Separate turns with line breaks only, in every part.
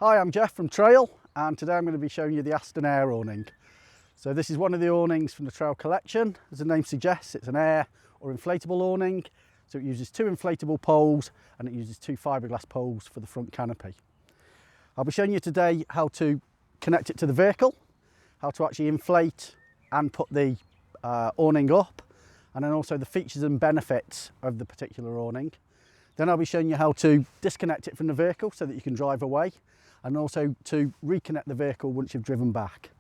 Hi, I'm Jeff from Trail, and today I'm going to be showing you the Aston Air Awning. So this is one of the awnings from the Trail collection. As the name suggests, it's an air or inflatable awning. So it uses two inflatable poles and it uses two fiberglass poles for the front canopy. I'll be showing you today how to connect it to the vehicle, how to actually inflate and put the awning up, and then also the features and benefits of the particular awning. Then I'll be showing you how to disconnect it from the vehicle so that you can drive away, and also to reconnect the vehicle once you've driven back.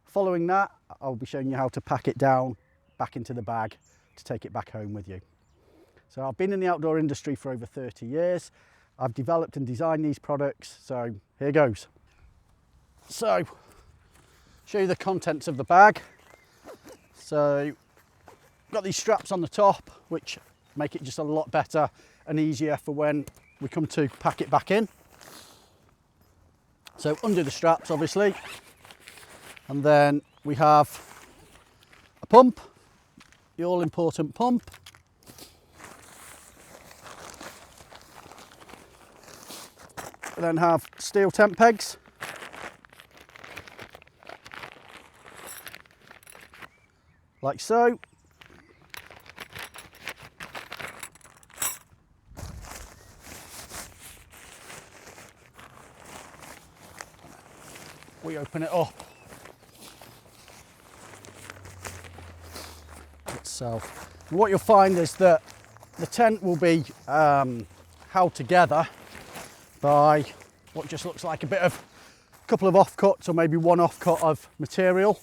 Following that, I'll be showing you how to pack it down back into the bag to take it back home with you. So I've been in the outdoor industry for over 30 years. I've developed and designed these products, so here goes. So, show you the contents of the bag. So, got these straps on the top, which make it just a lot better and easier for when we come to pack it back in. So undo the straps, obviously, and then we have a pump, the all-important pump. We then have steel tent pegs, like so. We open it up itself. And what you'll find is that the tent will be held together by what just looks like a couple of offcuts, or maybe one offcut of material.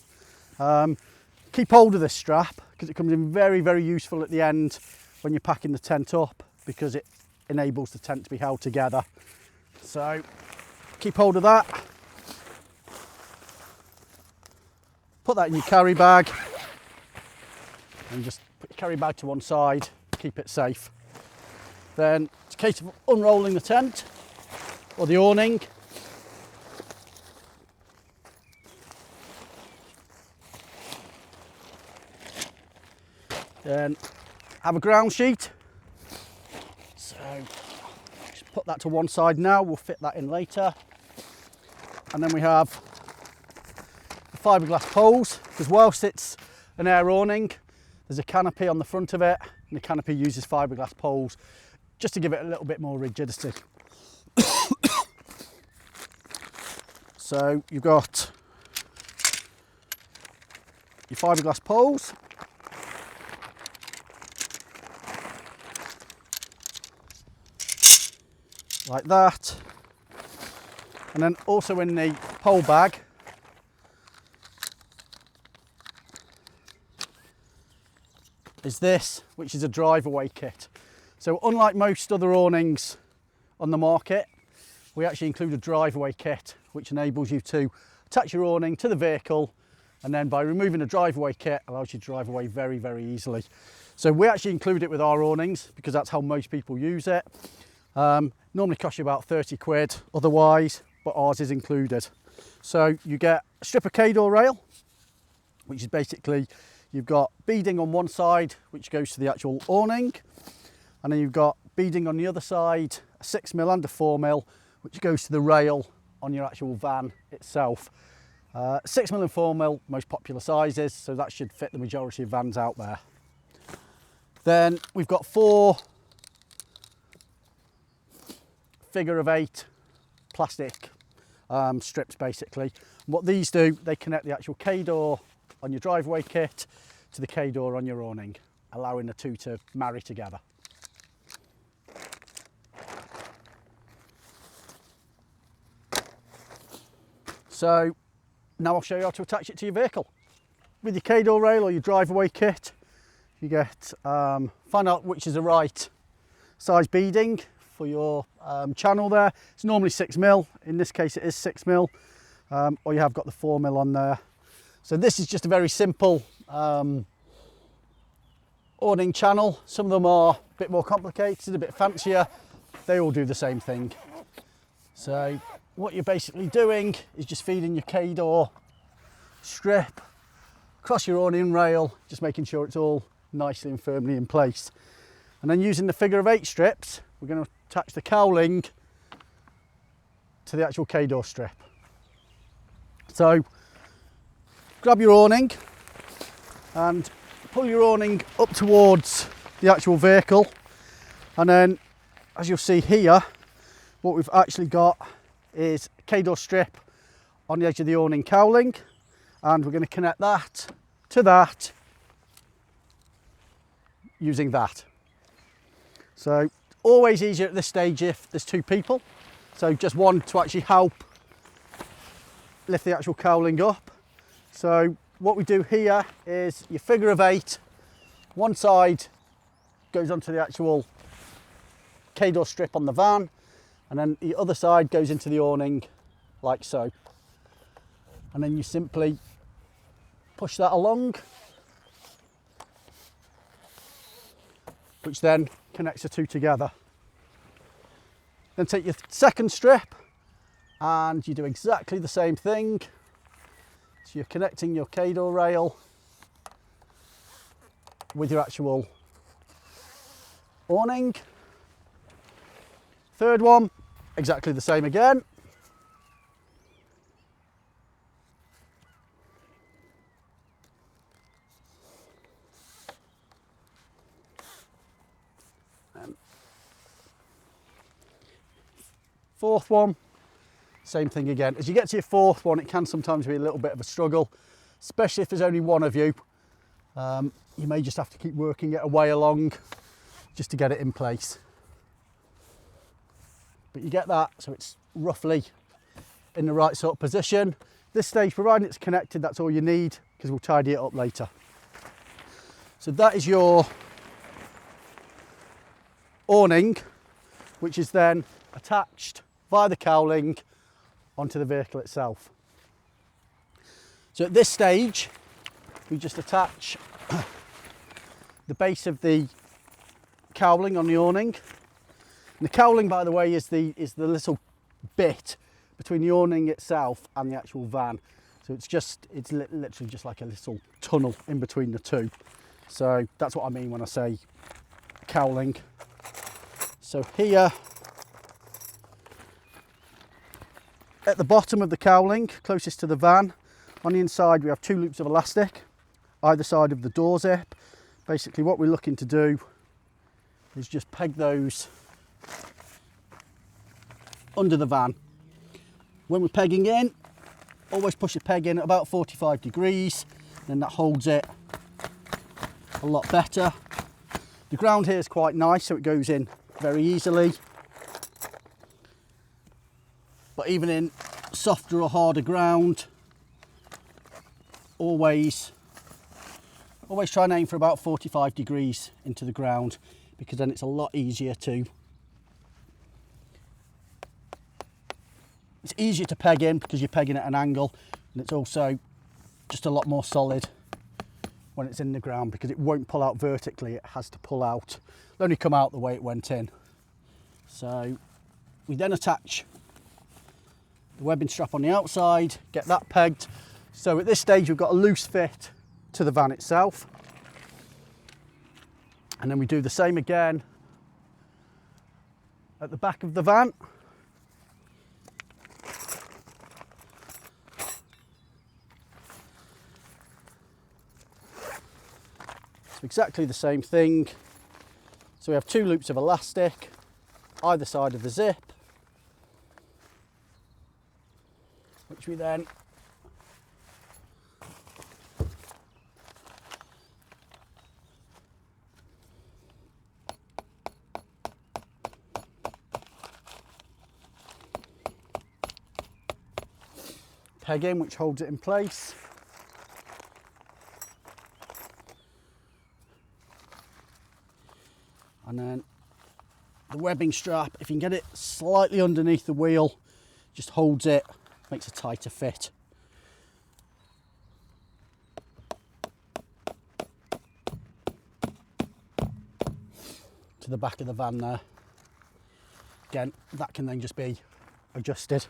Keep hold of this strap because it comes in very, very useful at the end when you're packing the tent up, because it enables the tent to be held together. So keep hold of that. Put that in your carry bag and just put your carry bag to one side, keep it safe. Then it's a case of unrolling the tent or the awning. Then have a ground sheet. So just put that to one side now, we'll fit that in later. And then we have fiberglass poles, because whilst it's an air awning, there's a canopy on the front of it, and the canopy uses fiberglass poles just to give it a little bit more rigidity. So you've got your fiberglass poles, like that, and then also in the pole bag is this, which is a Driveaway kit. So unlike most other awnings on the market, we actually include a Driveaway kit, which enables you to attach your awning to the vehicle, and then by removing the Driveaway kit allows you to drive away very, very easily. So we actually include it with our awnings because that's how most people use it. Normally costs you about 30 quid otherwise, but ours is included. So you get a strip of K-door rail, which is basically, you've got beading on one side, which goes to the actual awning, and then you've got beading on the other side, a 6mm and a 4mm, which goes to the rail on your actual van itself. 6mm and 4mm, most popular sizes, so that should fit the majority of vans out there. Then we've got 4 figure of 8 plastic strips basically. And what these do, they connect the actual K-door on your Driveaway kit to the K-door on your awning, allowing the two to marry together. So now I'll show you how to attach it to your vehicle. With your K-door rail or your Driveaway kit, you get, find out which is the right size beading for your channel there. It's normally 6mm, in this case it is 6mm, or you have got the 4mm on there. So this is just a very simple awning channel. Some of them are a bit more complicated, a bit fancier. They all do the same thing. So what you're basically doing is just feeding your K-door strip across your awning rail, just making sure it's all nicely and firmly in place. And then using the figure of 8 strips, we're going to attach the cowling to the actual K-door strip. So grab your awning and pull your awning up towards the actual vehicle, and then as you'll see here, what we've actually got is a K-door strip on the edge of the awning cowling, and we're going to connect that to that using that. So always easier at this stage if there's two people, so just one to actually help lift the actual cowling up. So what we do here is your figure of 8, one side goes onto the actual K-door strip on the van, and then the other side goes into the awning like so. And then you simply push that along, which then connects the two together. Then take your second strip and you do exactly the same thing. So you're connecting your K-door rail with your actual awning. Third one, exactly the same again. Fourth one, same thing again. As you get to your fourth one, it can sometimes be a little bit of a struggle, especially if there's only one of you. You may just have to keep working it away along just to get it in place. But you get that, so it's roughly in the right sort of position. This stage, providing it's connected, that's all you need, because we'll tidy it up later. So that is your awning, which is then attached via the cowling onto the vehicle itself. So at this stage, we just attach the base of the cowling on the awning. And the cowling, by the way, is the little bit between the awning itself and the actual van. So it's literally just like a little tunnel in between the two. So that's what I mean when I say cowling. So here, at the bottom of the cowling, closest to the van, on the inside we have 2 loops of elastic, either side of the door zip. Basically what we're looking to do is just peg those under the van. When we're pegging in, always push the peg in at about 45 degrees, then that holds it a lot better. The ground here is quite nice, so it goes in very easily. But even in softer or harder ground, always try and aim for about 45 degrees into the ground, because then it's a lot easier to peg in, because you're pegging at an angle, and it's also just a lot more solid when it's in the ground, because it won't pull out vertically, it has to pull out, it'll only come out the way it went in. So we then attach the webbing strap on the outside, get that pegged. So at this stage we've got a loose fit to the van itself, and then we do the same again at the back of the van. So exactly the same thing. So we have 2 loops of elastic either side of the zip, which we then peg in, which holds it in place. And then the webbing strap, if you can get it slightly underneath the wheel, just holds it, makes a tighter fit. To the back of the van there. Again, that can then just be adjusted.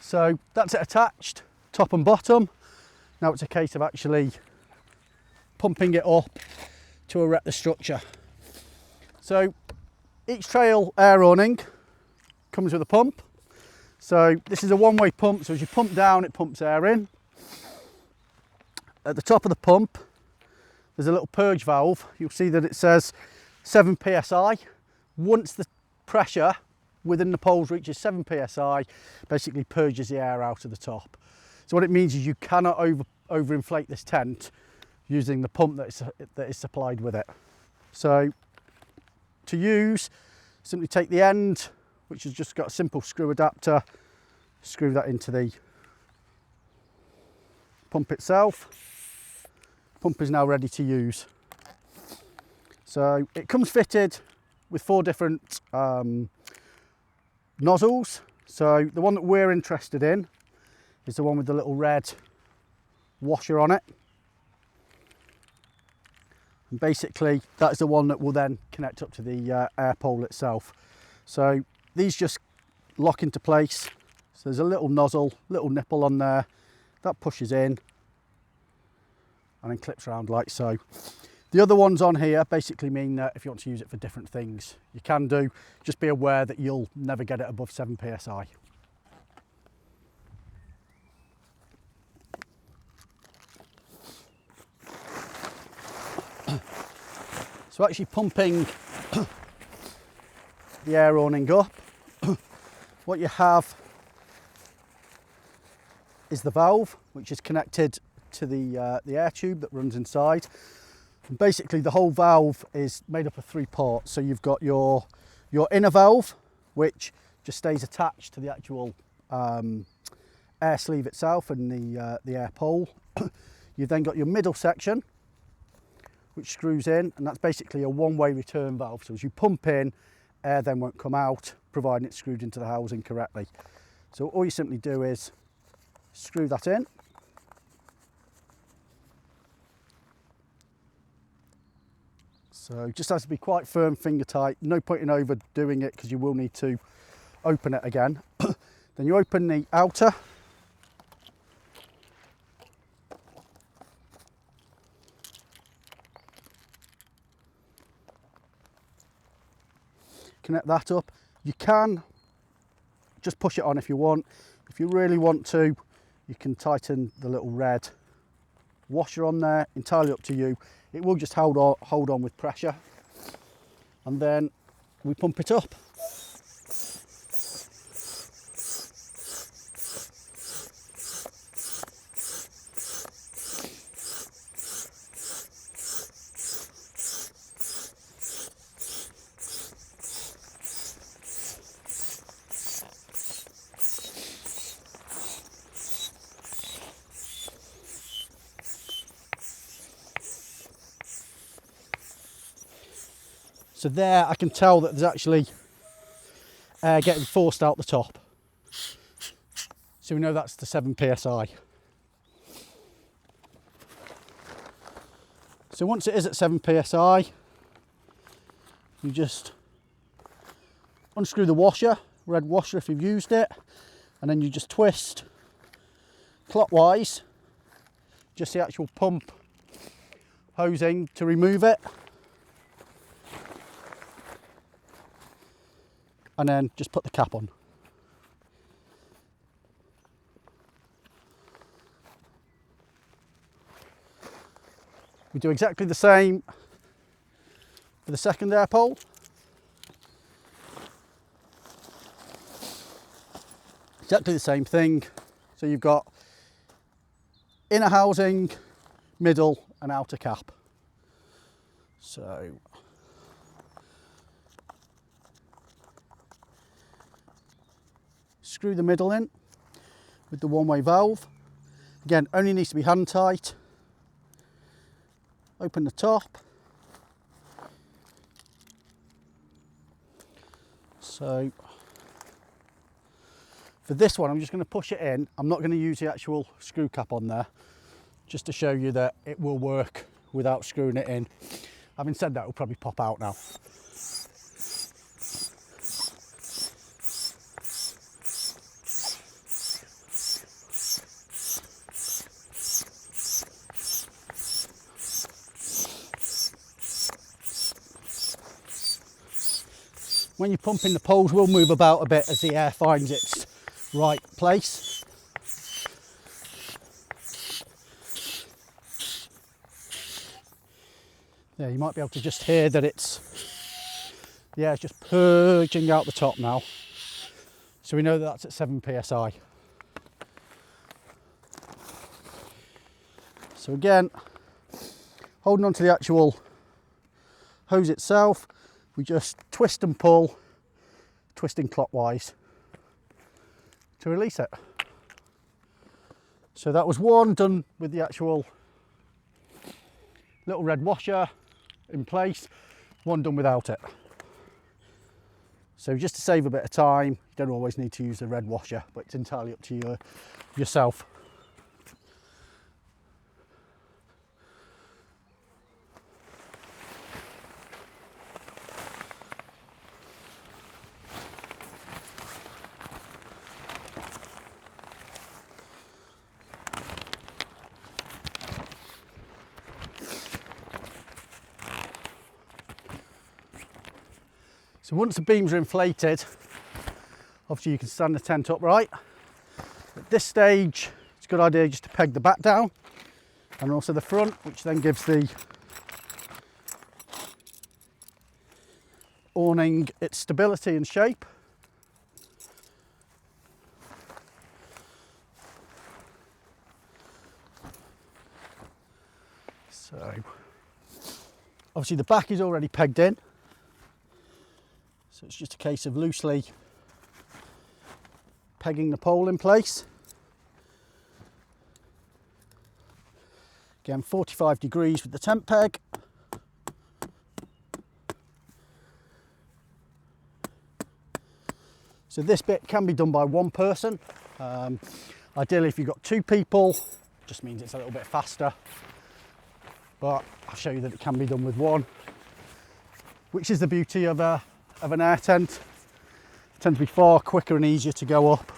So that's it attached, top and bottom. Now it's a case of actually pumping it up to erect the structure. So Each trail air awning comes with a pump. So this is a one-way pump, so as you pump down, it pumps air in. At the top of the pump, there's a little purge valve. You'll see that it says 7 psi. Once the pressure within the poles reaches 7 psi, basically purges the air out of the top. So what it means is you cannot overinflate this tent using the pump that is supplied with it. So to use, simply take the end, which has just got a simple screw adapter, screw that into the pump itself. Pump is now ready to use. So it comes fitted with 4 different nozzles. So the one that we're interested in is the one with the little red washer on it. And basically that's the one that will then connect up to the air pole itself. So these just lock into place. So there's a little nozzle, little nipple on there, that pushes in and then clips around like so. The other ones on here basically mean that if you want to use it for different things, you can do. Just be aware that you'll never get it above 7 psi. So actually pumping the air awning up, what you have is the valve, which is connected to the air tube that runs inside. And basically the whole valve is made up of 3 parts. So you've got your inner valve, which just stays attached to the actual air sleeve itself and the air pole. You've then got your middle section, which screws in, and that's basically a one-way return valve. So as you pump in, air then won't come out, providing it's screwed into the housing correctly. So all you simply do is screw that in. So it just has to be quite firm, finger tight. No point in overdoing it because you will need to open it again. Then you open the outer. Connect that up. You can just push it on if you want. If you really want to, you can tighten the little red washer on there, entirely up to you. It will just hold on with pressure, and then we pump it up. So there I can tell that there's actually air getting forced out the top. So we know that's the 7 psi. So once it is at 7 psi, you just unscrew the washer, red washer if you've used it, and then you just twist clockwise, just the actual pump hosing to remove it. And then just put the cap on. We do exactly the same for the second air pole. Exactly the same thing. So you've got inner housing, middle and outer cap. So screw the middle in with the one-way valve. Again, only needs to be hand tight. Open the top. So for this one, I'm just going to push it in. I'm not going to use the actual screw cap on there, just to show you that it will work without screwing it in. Having said that, it'll probably pop out now. When you're pumping, the poles will move about a bit as the air finds its right place. Yeah, you might be able to just hear that the air's just purging out the top now. So we know that that's at 7 psi. So again, holding on to the actual hose itself, we just twist and pull, twisting clockwise to release it. So that was one done with the actual little red washer in place, one done without it. So just to save a bit of time, you don't always need to use the red washer, but it's entirely up to yourself. So once the beams are inflated, obviously you can stand the tent upright. At this stage, it's a good idea just to peg the back down and also the front, which then gives the awning its stability and shape. So obviously the back is already pegged in. So it's just a case of loosely pegging the pole in place. Again, 45 degrees with the tent peg. So this bit can be done by one person. Ideally, if you've got two people, it just means it's a little bit faster. But I'll show you that it can be done with one, which is the beauty of an air tent. It tends to be far quicker and easier to go up.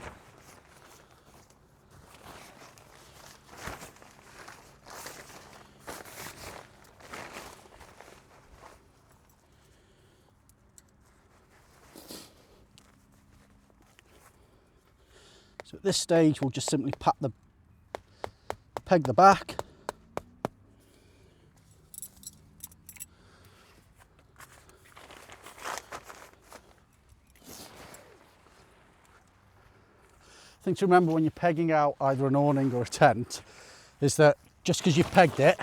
So at this stage, we'll just simply peg the back. Thing to remember when you're pegging out either an awning or a tent is that just because you've pegged it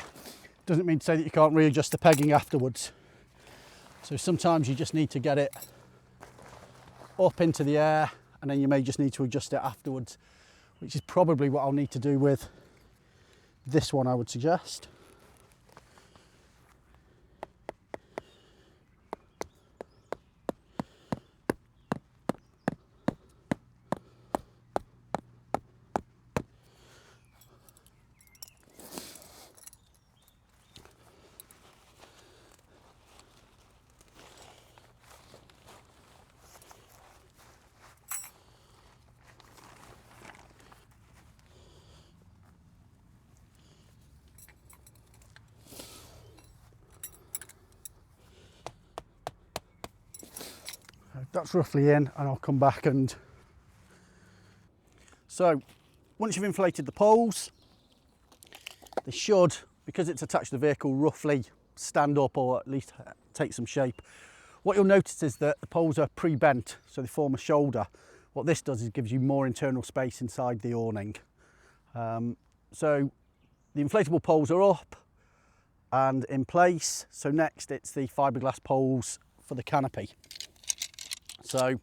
doesn't mean to say that you can't readjust the pegging afterwards. So sometimes you just need to get it up into the air and then you may just need to adjust it afterwards, which is probably what I'll need to do with this one, I would suggest. That's roughly in, and I'll come back and... So, once you've inflated the poles, they should, because it's attached to the vehicle, roughly stand up or at least take some shape. What you'll notice is that the poles are pre-bent, so they form a shoulder. What this does is it gives you more internal space inside the awning. So the inflatable poles are up and in place. So next it's the fiberglass poles for the canopy. So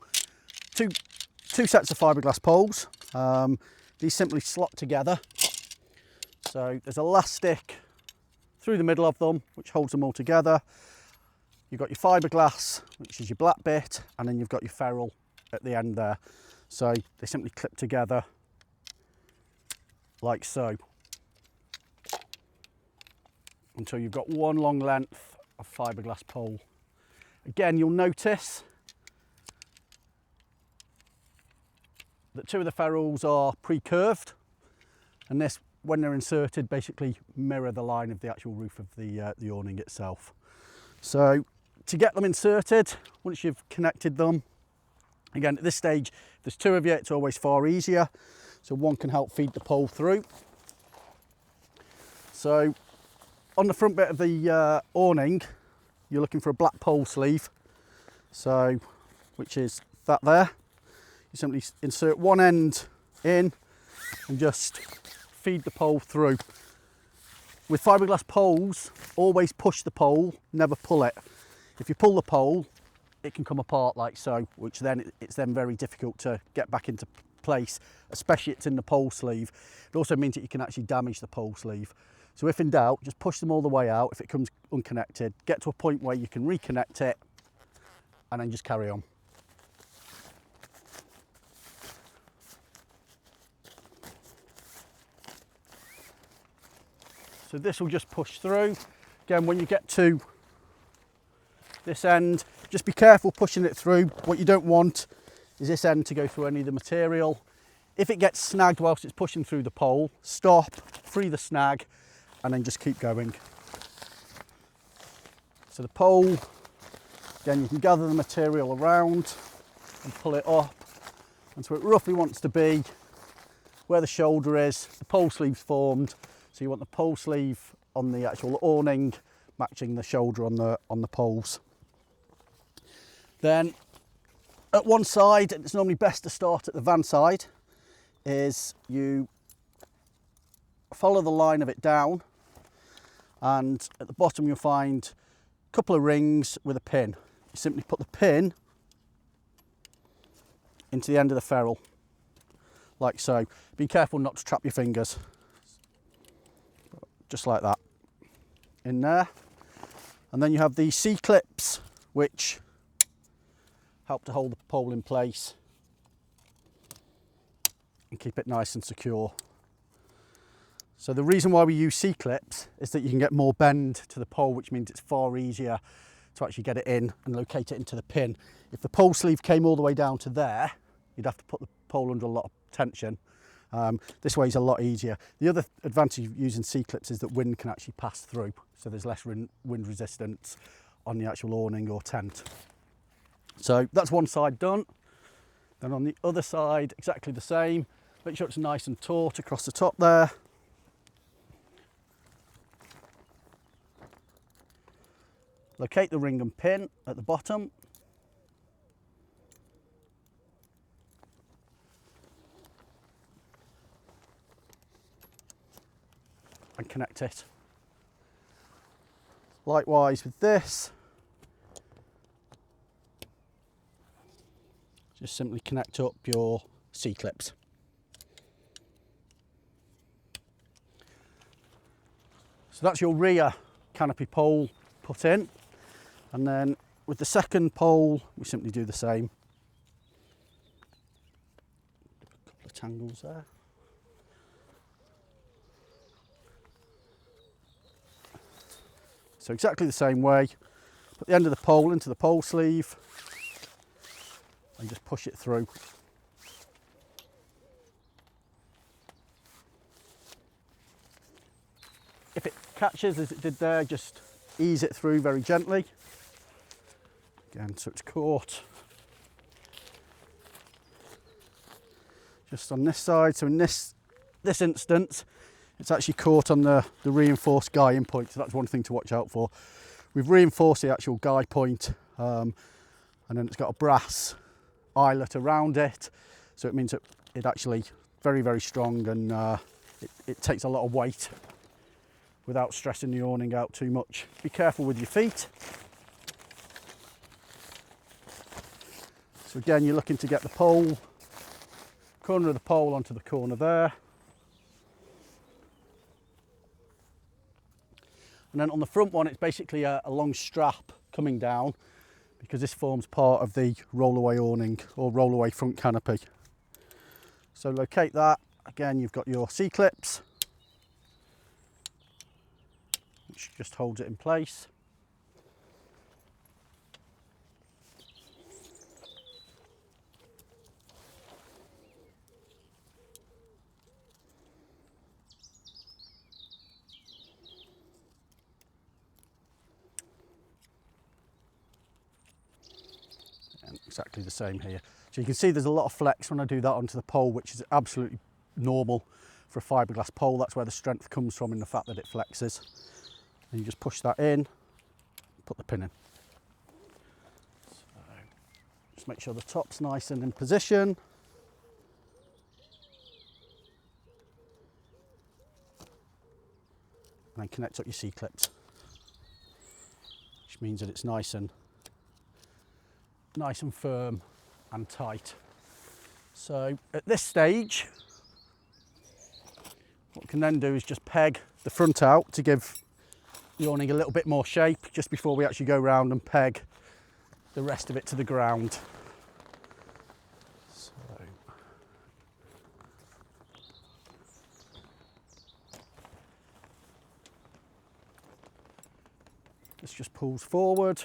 two sets of fiberglass poles. These simply slot together. So there's elastic through the middle of them, which holds them all together. You've got your fiberglass, which is your black bit, and then you've got your ferrule at the end there. So they simply clip together like so, until you've got one long length of fiberglass pole. Again, you'll notice that two of the ferrules are pre-curved, and this, when they're inserted, basically mirror the line of the actual roof of the awning itself. So to get them inserted, once you've connected them, again at this stage, if there's two of you, it's always far easier. So one can help feed the pole through. So on the front bit of the awning, you're looking for a black pole sleeve. So, which is that there. You simply insert one end in and just feed the pole through. With fiberglass poles, always push the pole, never pull it. If you pull the pole, it can come apart like so, which then it's then very difficult to get back into place, especially if it's in the pole sleeve. It also means that you can actually damage the pole sleeve. So if in doubt, just push them all the way out. If it comes unconnected, get to a point where you can reconnect it and then just carry on. So this will just push through. Again, when you get to this end, just be careful pushing it through. What you don't want is this end to go through any of the material. If it gets snagged whilst it's pushing through the pole, stop, free the snag, and then just keep going. So the pole, again, you can gather the material around and pull it up and so it roughly wants to be where the shoulder is. The pole sleeve's formed, so you want the pole sleeve on the actual awning matching the shoulder on the poles. Then at one side, it's normally best to start at the van side, is you follow the line of it down, and at the bottom you'll find a couple of rings with a pin. You simply put the pin into the end of the ferrule, like so. Be careful not to trap your fingers. Just like that, in there. And then you have the C-clips, which help to hold the pole in place and keep it nice and secure. So the reason why we use C-clips is that you can get more bend to the pole, which means it's far easier to actually get it in and locate it into the pin. If the pole sleeve came all the way down to there, you'd have to put the pole under a lot of tension. This way is a lot easier. The other advantage of using C-clips is that wind can actually pass through, so there's less wind resistance on the actual awning or tent. So that's one side done. Then on the other side, exactly the same. Make sure it's nice and taut across the top there. Locate the ring and pin at the bottom. And connect it. Likewise with this. Just simply connect up your C-clips. So that's your rear canopy pole put in. And then with the second pole, we simply do the same. A couple of tangles there. So exactly the same way, put the end of the pole into the pole sleeve and just push it through. If it catches as it did there, just ease it through very gently. Again, so it's caught. Just on this side, so in this instance, it's actually caught on the reinforced guy-in point, so that's one thing to watch out for. We've reinforced the actual guy point, and then it's got a brass eyelet around it, so it means that it actually very, very strong, and it takes a lot of weight without stressing the awning out too much. Be careful with your feet. So again, you're looking to get the pole, corner of the pole onto the corner there. And then on the front one, it's basically a long strap coming down, because this forms part of the rollaway awning or rollaway front canopy. So locate that. Again, you've got your C-clips, which just holds it in place. exactly the same here. So you can see there's a lot of flex when I do that onto the pole, which is absolutely normal for a fiberglass pole. That's where the strength comes from, in the fact that it flexes. And you just push that in, put the pin in. So just make sure the top's nice and in position. And then connect up your C-clips, which means that it's nice and firm and tight. So at this stage, what we can then do is just peg the front out to give the awning a little bit more shape, just before we actually go round and peg the rest of it to the ground. So this just pulls forward.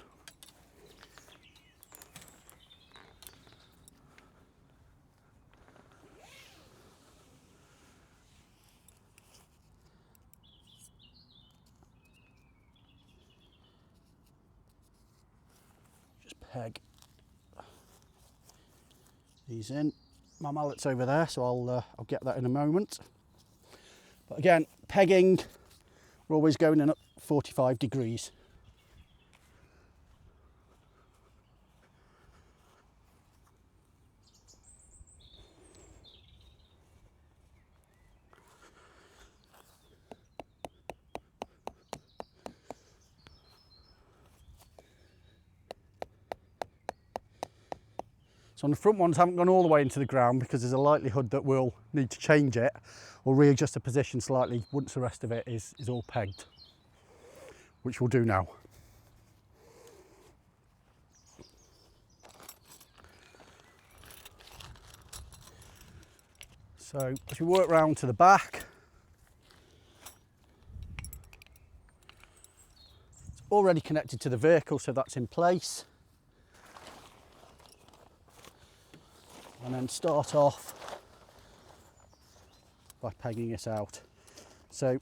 Peg these in. My mallet's over there, so I'll get that in a moment. But again, pegging, we're always going in at 45 degrees. So on the front ones, I haven't gone all the way into the ground because there's a likelihood that we'll need to change it or readjust the position slightly once the rest of it is all pegged, which we'll do now. So as we work round to the back, it's already connected to the vehicle, so that's in place. And then start off by pegging it out. So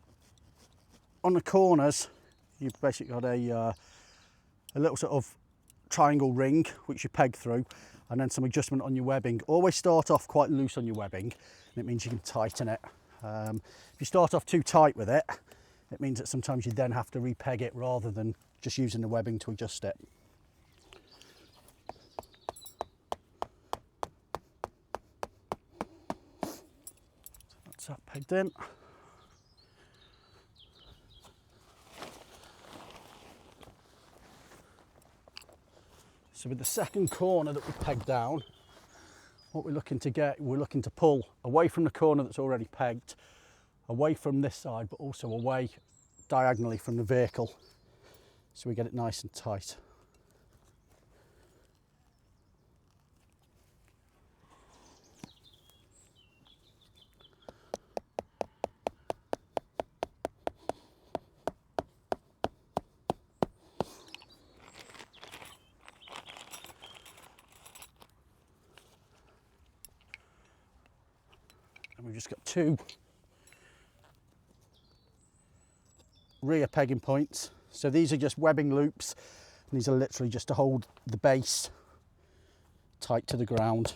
on the corners, you've basically got a little sort of triangle ring which you peg through, and then some adjustment on your webbing. Always start off quite loose on your webbing, and it means you can tighten it. If you start off too tight with it, it means that sometimes you then have to repeg it rather than just using the webbing to adjust it. So that's that pegged in. So with the second corner that we pegged down, what we're looking to get, we're looking to pull away from the corner that's already pegged, away from this side, but also away diagonally from the vehicle, so we get it nice and tight. And we've just got two rear pegging points. So these are just webbing loops, and these are literally just to hold the base tight to the ground.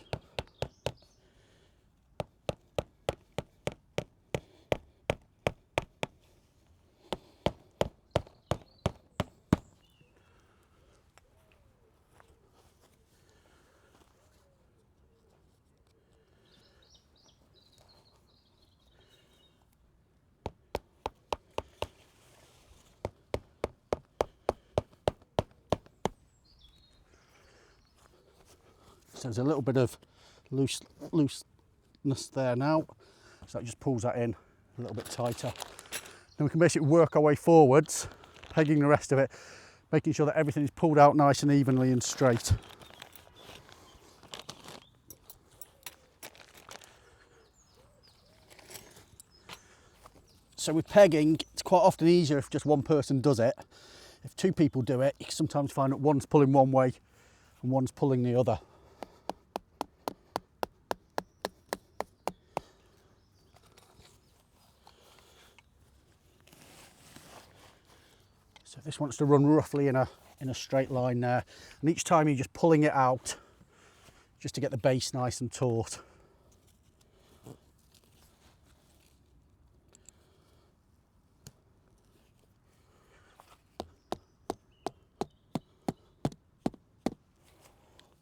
So there's a little bit of looseness there now, so that just pulls that in a little bit tighter. Then we can basically work our way forwards, pegging the rest of it, making sure that everything is pulled out nice and evenly and straight. So with pegging, it's quite often easier if just one person does it. If two people do it, you can sometimes find that one's pulling one way and one's pulling the other. So this wants to run roughly in a straight line there, and each time you're just pulling it out just to get the base nice and taut.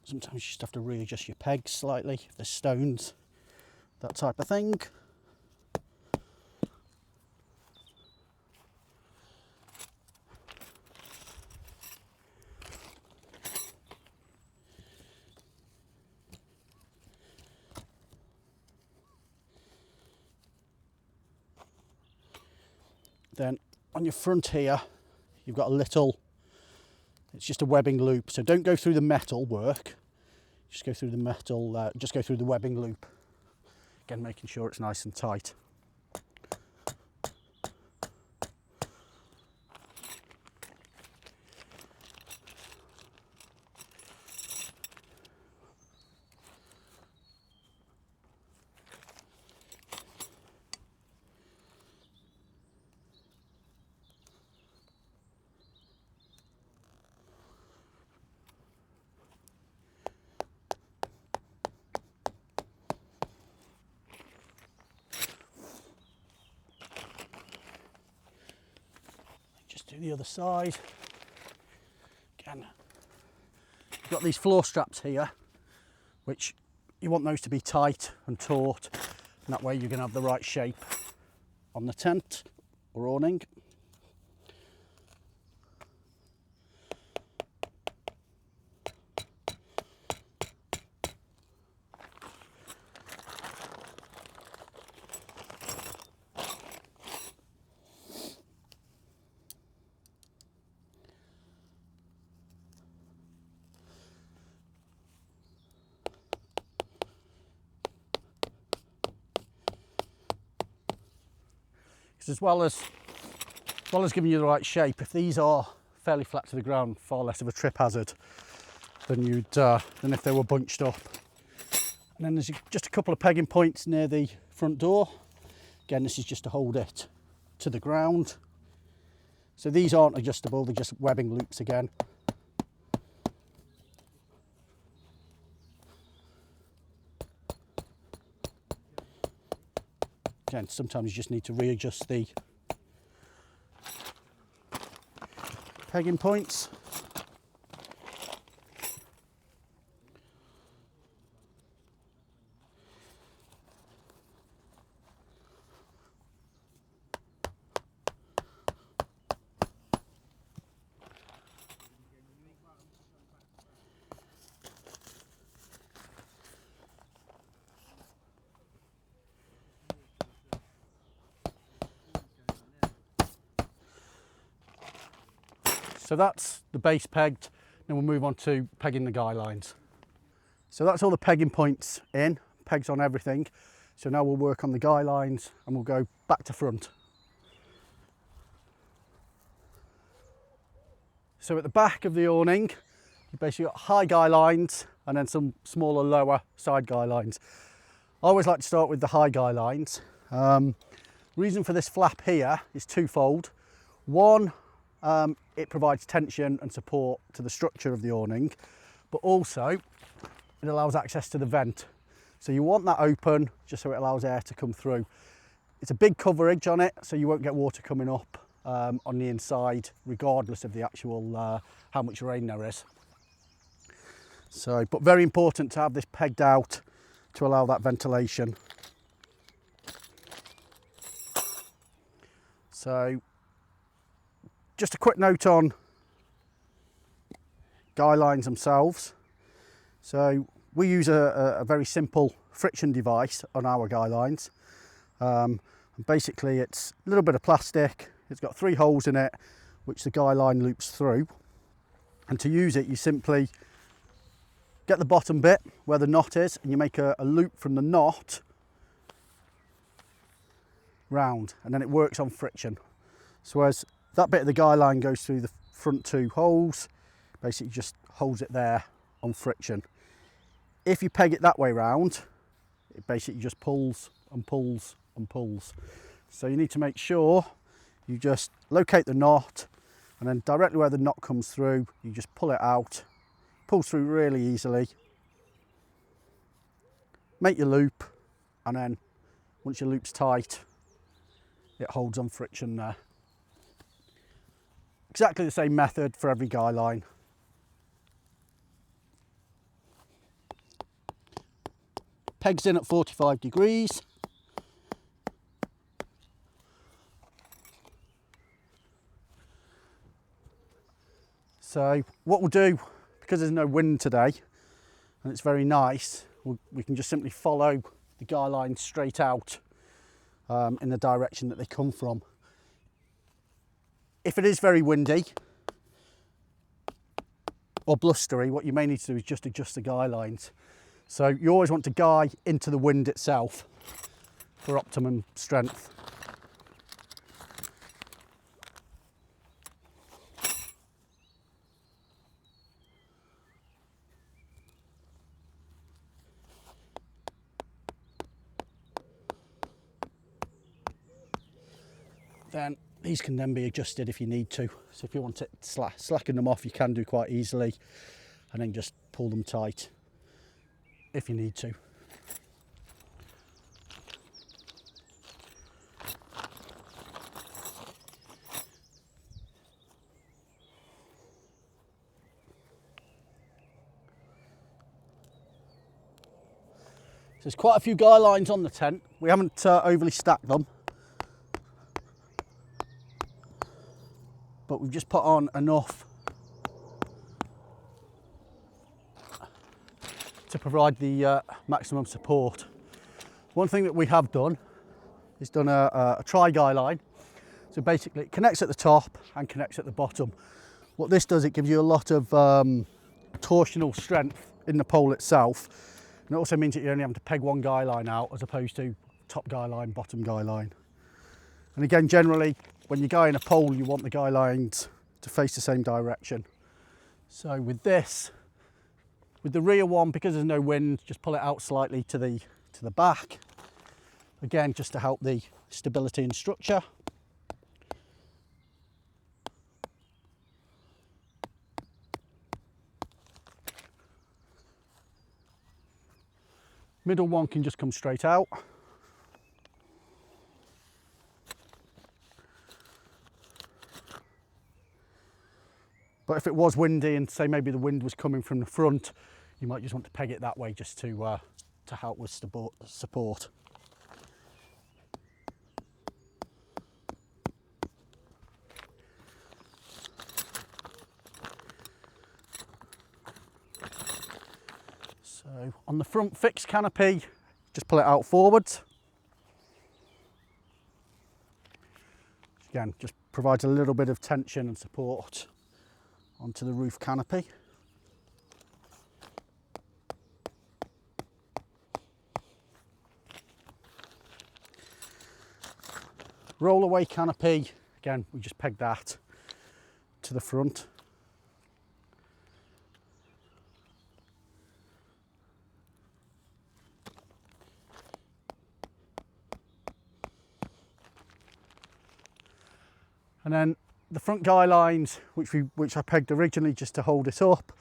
Sometimes you just have to readjust your pegs slightly if there's stones, that type of thing. Then on your front here, you've got a little, it's just a webbing loop. So don't go through the metal work, just go through the metal, just go through the webbing loop. Again, making sure it's nice and tight. Do the other side. Again, you've got these floor straps here, which you want those to be tight and taut, and that way you're going to have the right shape on the tent or awning. As well as giving you the right shape, if these are fairly flat to the ground, far less of a trip hazard than than if they were bunched up. And then there's just a couple of pegging points near the front door. Again, this is just to hold it to the ground. So these aren't adjustable, they're just webbing loops again. Again, sometimes you just need to readjust the pegging points. So that's the base pegged, then we'll move on to pegging the guy lines. So that's all the pegging points in, pegs on everything. So now we'll work on the guy lines and we'll go back to front. So at the back of the awning, you've basically got high guy lines and then some smaller lower side guy lines. I always like to start with the high guy lines. Reason for this flap here is twofold. One, it provides tension and support to the structure of the awning, but also it allows access to the vent. So you want that open just so it allows air to come through. It's a big coverage on it, so you won't get water coming up on the inside, regardless of the actual how much rain there is. So, but very important to have this pegged out to allow that ventilation. So, just a quick note on guy lines themselves. So we use a very simple friction device on our guy lines. And basically it's a little bit of plastic, it's got 3 holes in it which the guy line loops through, and to use it you simply get the bottom bit where the knot is and you make a loop from the knot round, and then it works on friction. So as that bit of the guy line goes through the front 2 holes, basically just holds it there on friction. If you peg it that way round, it basically just pulls and pulls and pulls. So you need to make sure you just locate the knot, and then directly where the knot comes through, you just pull it out. Pulls through really easily. make your loop, and then once your loop's tight, it holds on friction there. Exactly the same method for every guy line. Pegs in at 45 degrees. So what we'll do, because there's no wind today and it's very nice, we can just simply follow the guy lines straight out in the direction that they come from. If it is very windy or blustery, what you may need to do is just adjust the guy lines. So you always want to guy into the wind itself for optimum strength. Then these can then be adjusted if you need to. So if you want to slacken them off, you can do quite easily, and then just pull them tight if you need to. So there's quite a few guy lines on the tent. We haven't overly stacked them, but we've just put on enough to provide the maximum support. One thing that we have done is done a tri-guy line. So basically it connects at the top and connects at the bottom. What this does, it gives you a lot of torsional strength in the pole itself. And it also means that you're only having to peg one guy line out as opposed to top guy line, bottom guy line. And again, generally, when you're guying a pole, you want the guy lines to face the same direction. So with this, with the rear one, because there's no wind, just pull it out slightly to the back. Again, just to help the stability and structure. Middle one can just come straight out. But if it was windy and say maybe the wind was coming from the front, you might just want to peg it that way just to help with support. So on the front fixed canopy, just pull it out forwards. Again, just provides a little bit of tension and support onto the roof canopy. Roll away canopy, again, we just peg that to the front. And then the front guy lines, which I pegged originally just to hold it up.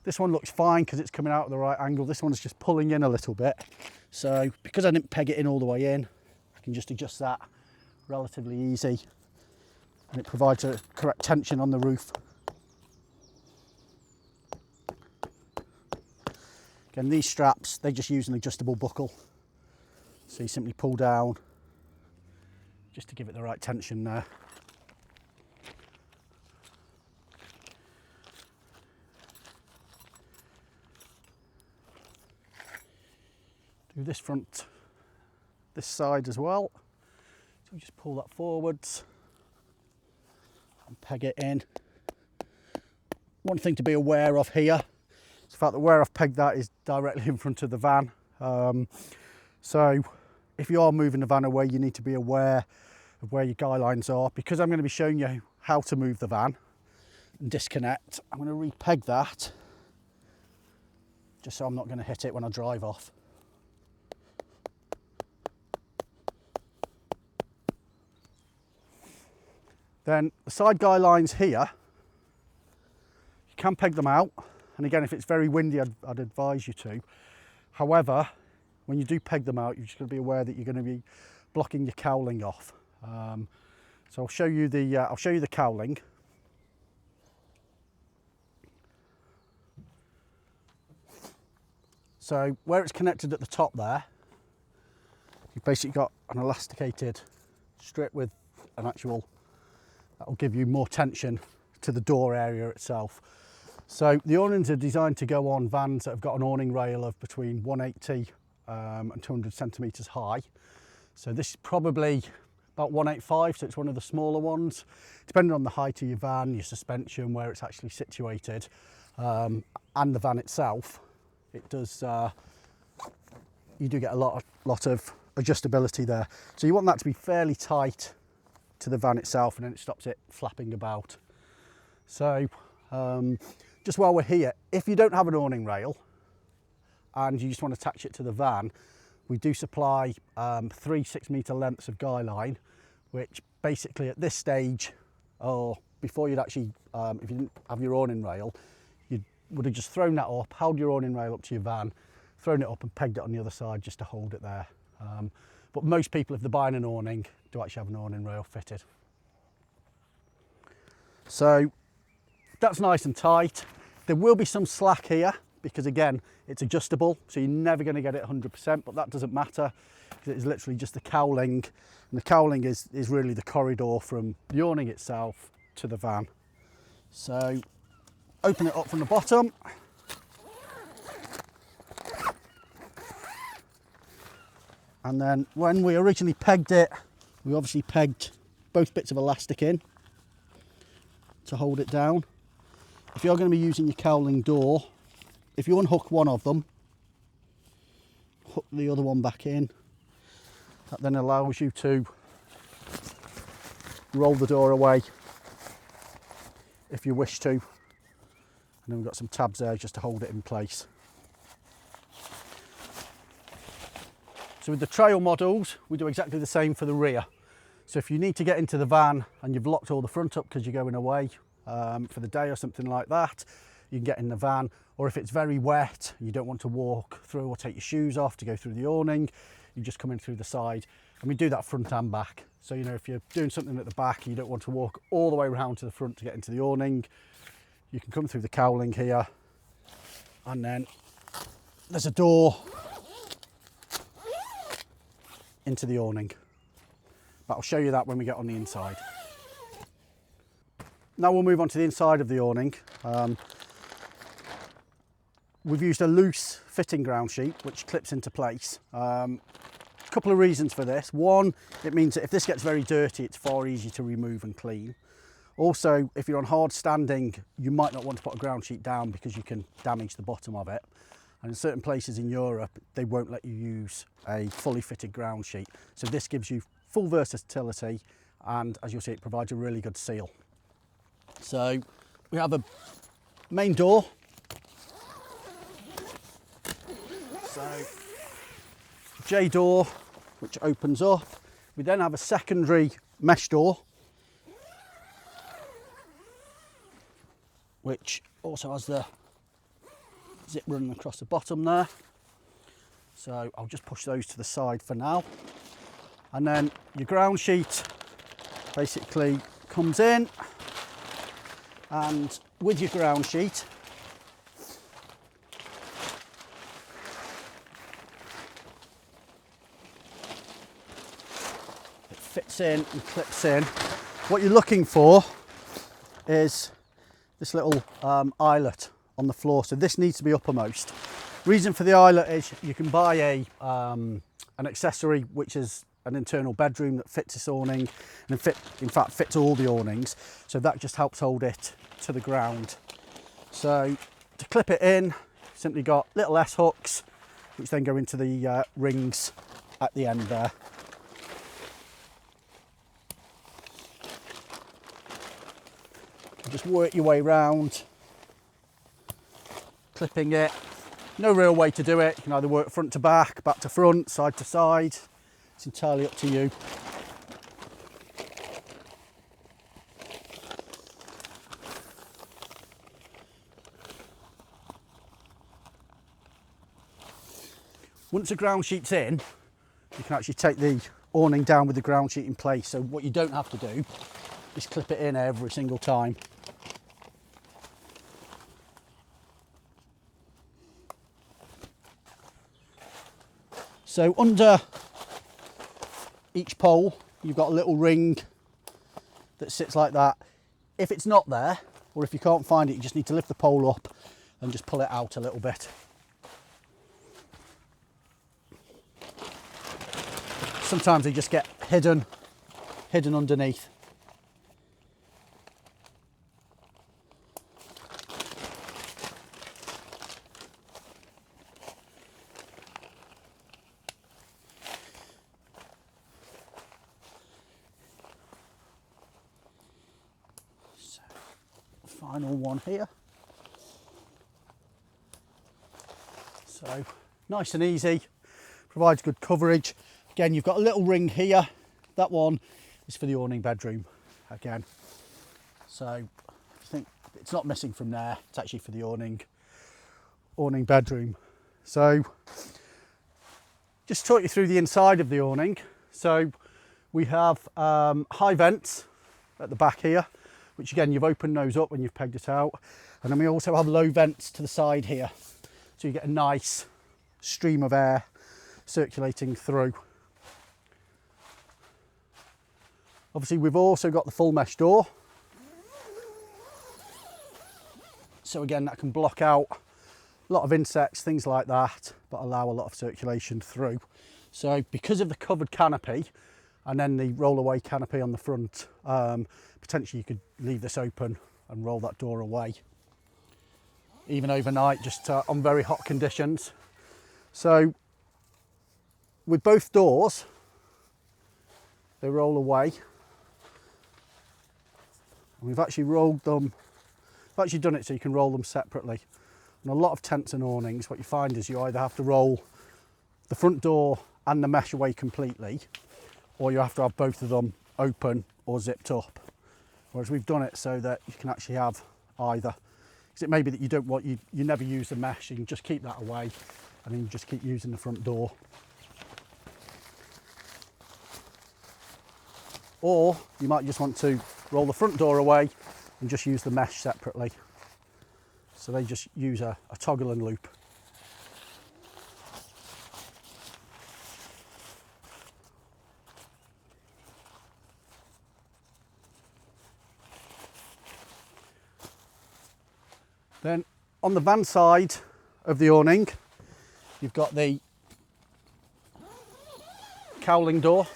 This one looks fine because it's coming out at the right angle. This one's just pulling in a little bit. So because I didn't peg it in all the way in, I can just adjust that relatively easy. And it provides a correct tension on the roof. Again, these straps, they just use an adjustable buckle. So you simply pull down just to give it the right tension there. Do this front, this side as well. So we just pull that forwards and peg it in. One thing to be aware of here is the fact that where I've pegged that is directly in front of the van. So if you are moving the van away, you need to be aware of where your guy lines are. Because I'm going to be showing you how to move the van and disconnect, I'm going to re-peg that just so I'm not going to hit it when I drive off. Then the side guy lines here, you can peg them out. And again, if it's very windy, I'd advise you to. However, when you do peg them out, you're just going to be aware that you're going to be blocking your cowling off. So I'll show you the cowling. So where it's connected at the top there, you've basically got an elasticated strip with an actual, that will give you more tension to the door area itself. So the awnings are designed to go on vans that have got an awning rail of between 180 and 200 centimetres high. So this is probably about 185, so it's one of the smaller ones. Depending on the height of your van, your suspension, where it's actually situated, and the van itself, it does, you do get a lot of adjustability there. So you want that to be fairly tight to the van itself, and then it stops it flapping about. So just while we're here, if you don't have an awning rail and you just want to attach it to the van, we do supply 3 6-metre lengths of guy line, which basically at this stage, or before you'd actually, if you didn't have your awning rail, you would have just thrown that up, held your awning rail up to your van, thrown it up and pegged it on the other side just to hold it there. But most people, if they're buying an awning, do actually have an awning rail fitted. So that's nice and tight. There will be some slack here because again, it's adjustable, so you're never going to get it 100%, but that doesn't matter because it is literally just the cowling, and the cowling is really the corridor from the awning itself to the van. So open it up from the bottom. And then when we originally pegged it, we obviously pegged both bits of elastic in to hold it down. If you're going to be using your cowling door, if you unhook one of them, hook the other one back in. That then allows you to roll the door away if you wish to. And then we've got some tabs there just to hold it in place. So with the trail models, we do exactly the same for the rear. So if you need to get into the van and you've locked all the front up because you're going away for the day or something like that, you can get in the van. Or if it's very wet, you don't want to walk through or take your shoes off to go through the awning, you just come in through the side. And we do that front and back. So, you know, if you're doing something at the back, you don't want to walk all the way around to the front to get into the awning, you can come through the cowling here. And then there's a door into the awning. But I'll show you that when we get on the inside. Now we'll move on to the inside of the awning. We've used a loose fitting ground sheet which clips into place. A couple of reasons for this. One, it means that if this gets very dirty, it's far easier to remove and clean. Also, if you're on hard standing, you might not want to put a ground sheet down because you can damage the bottom of it. And in certain places in Europe, they won't let you use a fully fitted ground sheet. So this gives you full versatility, and as you'll see, it provides a really good seal. So we have a main door. So J door, which opens up. We then have a secondary mesh door, which also has the zip running across the bottom there. So I'll just push those to the side for now. And then your ground sheet basically comes in, and with your ground sheet, it fits in and clips in. What you're looking for is this little eyelet on the floor, so this needs to be uppermost. Reason for the eyelet is you can buy an accessory which is an internal bedroom that fits this awning, and in fact fits all the awnings, so that just helps hold it to the ground. So to clip it in, simply got little S hooks which then go into the rings at the end there. Just work your way round, clipping it. No real way to do it. You can either work front to back to front, side to side. It's entirely up to you. Once the ground sheet's in, you can actually take the awning down with the ground sheet in place. So what you don't have to do is clip it in every single time. So under each pole, you've got a little ring that sits like that. If it's not there, or if you can't find it, you just need to lift the pole up and just pull it out a little bit. Sometimes they just get hidden underneath. So, final one here. So nice and easy, provides good coverage. Again, you've got a little ring here. That one is for the awning bedroom again. So I think it's not missing from there. It's actually for the awning bedroom. So just talk you through the inside of the awning. So we have high vents at the back here, which again, you've opened those up when you've pegged it out. And then we also have low vents to the side here. So you get a nice stream of air circulating through. Obviously, we've also got the full mesh door. So again, that can block out a lot of insects, things like that, but allow a lot of circulation through. So because of the covered canopy and then the roll-away canopy on the front, potentially you could leave this open and roll that door away, even overnight, just on very hot conditions. So with both doors, they roll away. And we've actually rolled them, we've actually done it so you can roll them separately. And a lot of tents and awnings, what you find is you either have to roll the front door and the mesh away completely, or you have to have both of them open or zipped up. Whereas we've done it so that you can actually have either. Because it may be that you don't want, you never use the mesh, you can just keep that away and then you just keep using the front door. Or you might just want to roll the front door away and just use the mesh separately. So they just use a toggle and loop. Then on the van side of the awning, you've got the cowling door.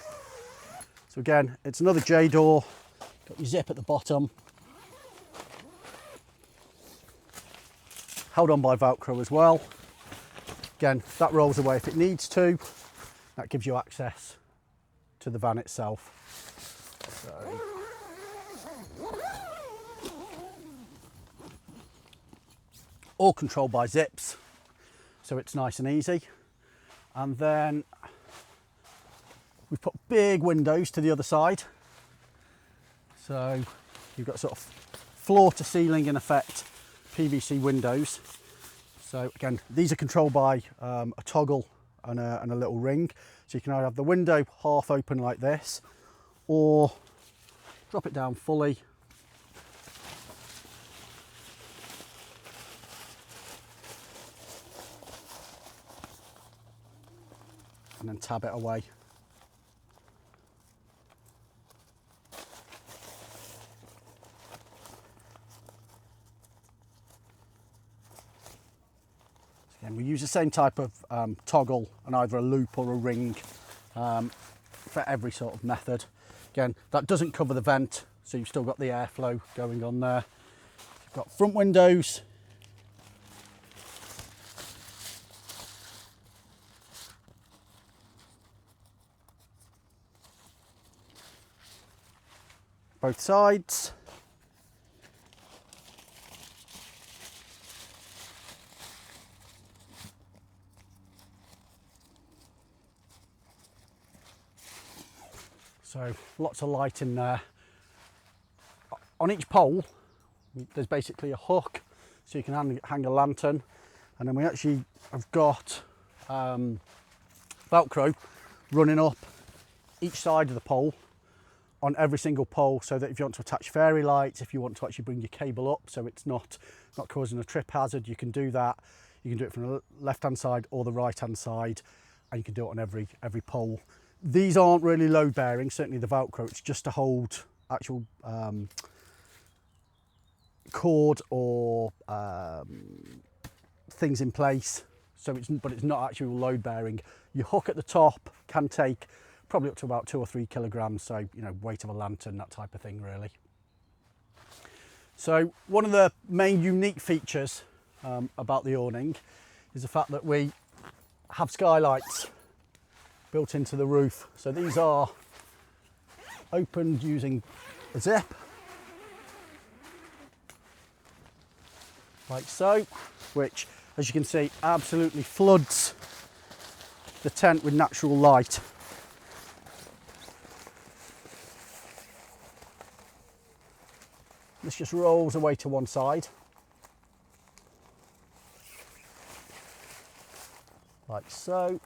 So again, it's another J door, got your zip at the bottom, held on by Velcro as well. Again, that rolls away if it needs to. That gives you access to the van itself. So, all controlled by zips, so it's nice and easy. And then we've put big windows to the other side. So you've got sort of floor to ceiling in effect PVC windows. So again, these are controlled by a toggle and a little ring. So you can either have the window half open like this, or drop it down fully. And then tab it away. Again, we use the same type of toggle and either a loop or a ring for every sort of method. Again, that doesn't cover the vent, so you've still got the airflow going on there. You've got front windows. Both sides. So lots of light in there. On each pole, there's basically a hook, so you can hang a lantern. And then we actually have got Velcro running up each side of the pole, on every single pole, so that if you want to attach fairy lights, if you want to actually bring your cable up so it's not causing a trip hazard, you can do that. You can do it from the left hand side or the right hand side, and you can do it on every pole. These aren't really load bearing, certainly the Velcro, it's just to hold actual cord or things in place. So but it's not actual load bearing. Your hook at the top can take probably up to about 2 or 3 kilograms, so you know, weight of a lantern, that type of thing really. So one of the main unique features about the awning is the fact that we have skylights built into the roof. So these are opened using a zip, like so, which, as you can see, absolutely floods the tent with natural light. This just rolls away to one side, like so.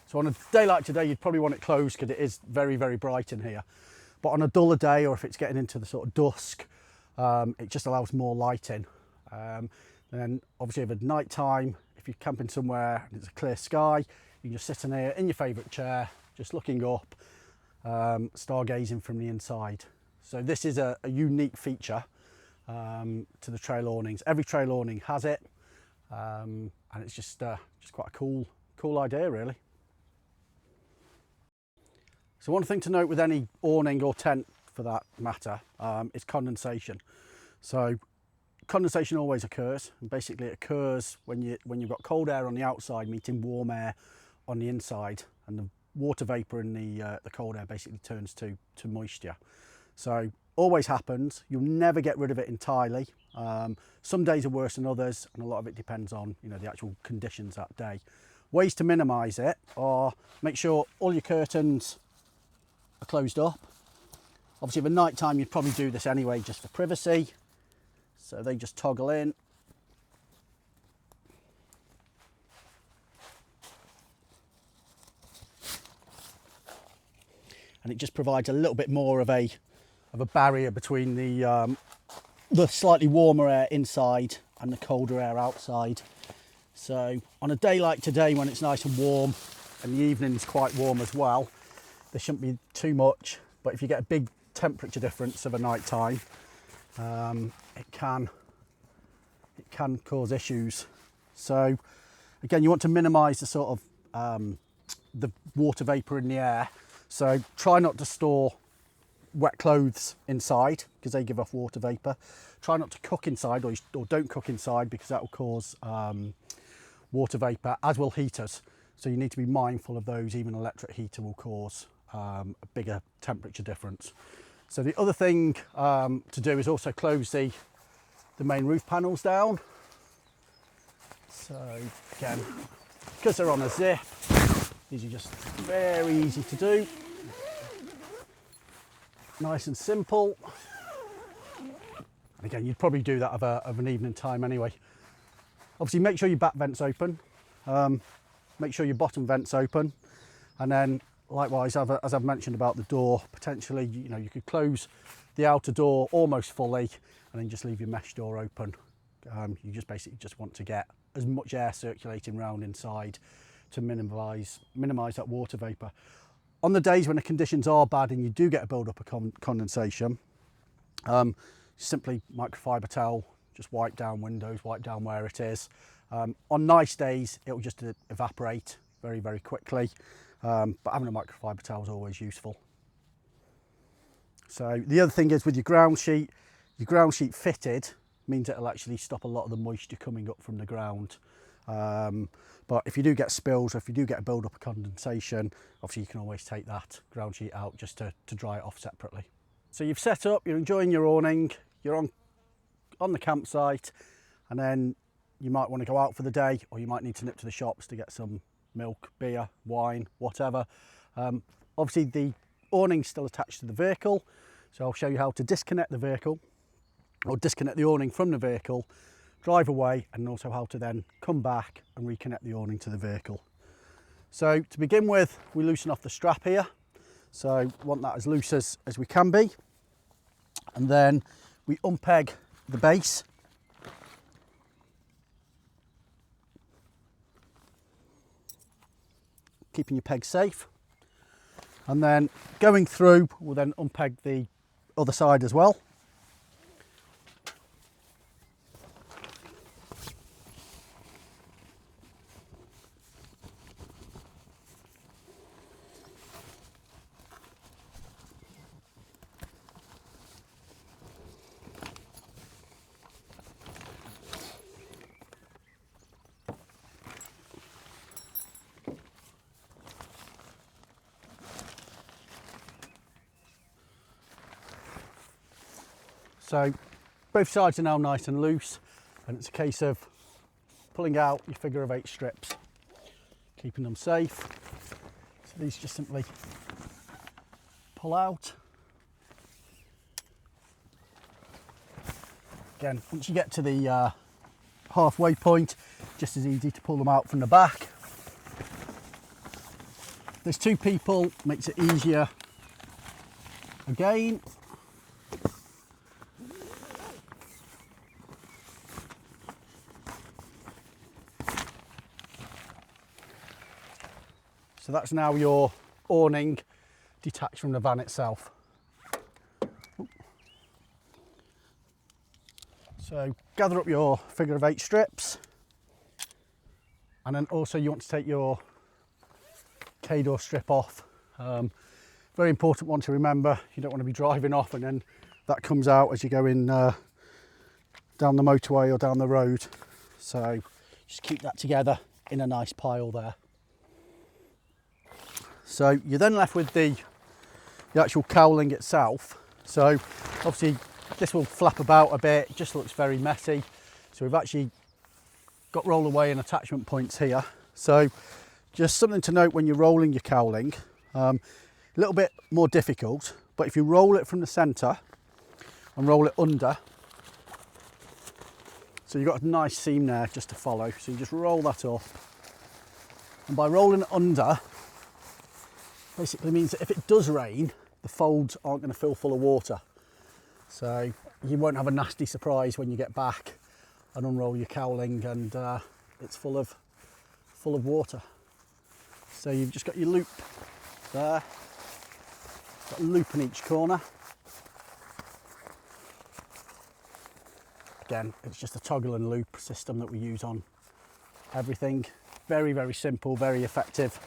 So on a day like today, you'd probably want it closed because it is very, very bright in here. But on a duller day, or if it's getting into the sort of dusk, it just allows more light in. And then obviously over night time, if you're camping somewhere and it's a clear sky, you can just sit in here in your favourite chair, just looking up, stargazing from the inside. So this is a unique feature to the trail awnings. Every trail awning has it, and it's just quite a cool idea really. So one thing to note with any awning or tent for that matter is condensation. So condensation always occurs, and basically it occurs when you've got cold air on the outside meeting warm air on the inside, and the water vapour in the cold air basically turns to moisture. So always happens. You'll never get rid of it entirely. Some days are worse than others, and a lot of it depends on, you know, the actual conditions that day. Ways to minimise it are make sure all your curtains are closed up. Obviously for night time you'd probably do this anyway just for privacy, so they just toggle in. And it just provides a little bit more of a barrier between the slightly warmer air inside and the colder air outside. So on a day like today, when it's nice and warm and the evening's quite warm as well, there shouldn't be too much. But if you get a big temperature difference of a night time, it can cause issues. So again, you want to minimise the sort of the water vapour in the air. So try not to store wet clothes inside because they give off water vapour. Try not to cook inside, or don't cook inside, because that will cause water vapour, as will heaters. So you need to be mindful of those. Even an electric heater will cause a bigger temperature difference. So the other thing to do is also close the main roof panels down. So again, because they're on a zip, these are just very easy to do. Nice and simple. And again, you'd probably do that of an evening time anyway. Obviously make sure your back vent's open, make sure your bottom vent's open, and then likewise, as I've mentioned about the door, potentially, you know, you could close the outer door almost fully and then just leave your mesh door open. You just basically just want to get as much air circulating around inside to minimise that water vapour. On the days when the conditions are bad and you do get a build-up of condensation, simply microfiber towel, just wipe down windows, wipe down where it is. On nice days, it will just evaporate very, very quickly, but having a microfiber towel is always useful. So the other thing is with your ground sheet fitted means it'll actually stop a lot of the moisture coming up from the ground. But if you do get spills, or if you do get a build-up of condensation, obviously you can always take that ground sheet out just to dry it off separately. So you've set up, you're enjoying your awning, you're on the campsite, and then you might want to go out for the day, or you might need to nip to the shops to get some milk, beer, wine, whatever. Obviously the awning's still attached to the vehicle, so I'll show you how to disconnect the vehicle, or disconnect the awning from the vehicle, drive away, and also how to then come back and reconnect the awning to the vehicle. So to begin with, we loosen off the strap here. So we want that as loose as we can be. And then we unpeg the base. Keeping your peg safe. And then going through, we'll then unpeg the other side as well. So both sides are now nice and loose, and it's a case of pulling out your figure of 8 strips, keeping them safe. So these just simply pull out. Again, once you get to the halfway point, just as easy to pull them out from the back. There's 2 people, makes it easier again. So that's now your awning detached from the van itself. So gather up your figure of 8 strips, and then also you want to take your K-door strip off. Very important one to remember. You don't want to be driving off and then that comes out as you go in down the motorway or down the road. So just keep that together in a nice pile there. So you're then left with the actual cowling itself. So obviously this will flap about a bit, it just looks very messy. So we've actually got roll away and attachment points here. So just something to note when you're rolling your cowling, a little bit more difficult, but if you roll it from the centre and roll it under, so you've got a nice seam there just to follow. So you just roll that up, and by rolling it under, basically means that if it does rain, the folds aren't going to fill full of water. So you won't have a nasty surprise when you get back and unroll your cowling and it's full of water. So you've just got your loop there, got a loop in each corner. Again, it's just a toggle and loop system that we use on everything. Very, very simple, very effective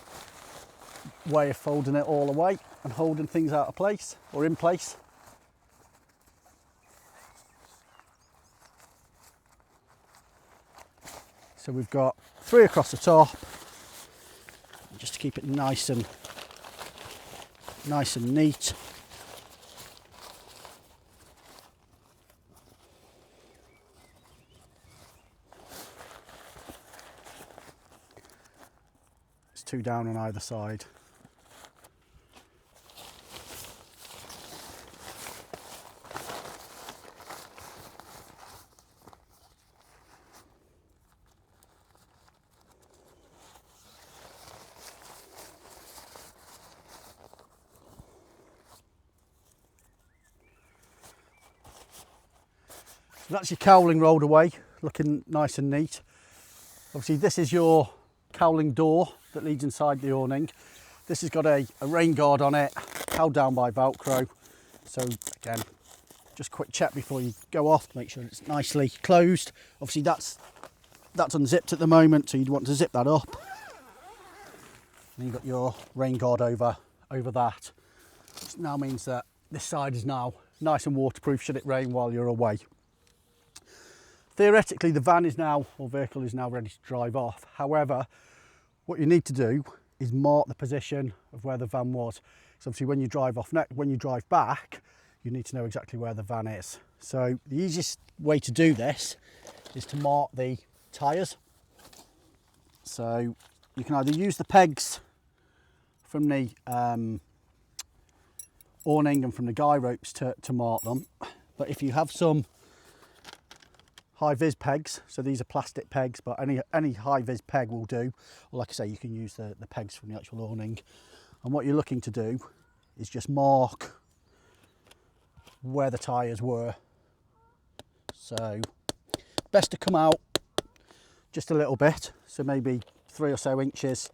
way of folding it all away and holding things out of place or in place. So we've got 3 across the top, just to keep it nice and neat. There's 2 down on either side. So that's your cowling rolled away, looking nice and neat. Obviously this is your cowling door that leads inside the awning. This has got a rain guard on it, held down by Velcro. So again, just quick check before you go off to make sure it's nicely closed. Obviously that's unzipped at the moment, so you'd want to zip that up. And you've got your rain guard over that. Which now means that this side is now nice and waterproof should it rain while you're away. Theoretically, the van is now, or vehicle is now ready to drive off. However, what you need to do is mark the position of where the van was. So obviously when you drive back, you need to know exactly where the van is. So the easiest way to do this is to mark the tyres. So you can either use the pegs from the awning and from the guy ropes to mark them. But if you have some high-vis pegs. So these are plastic pegs, but any high-vis peg will do. Or like I say, you can use the pegs from the actual awning. And what you're looking to do is just mark where the tyres were. So best to come out just a little bit, so maybe 3 or so inches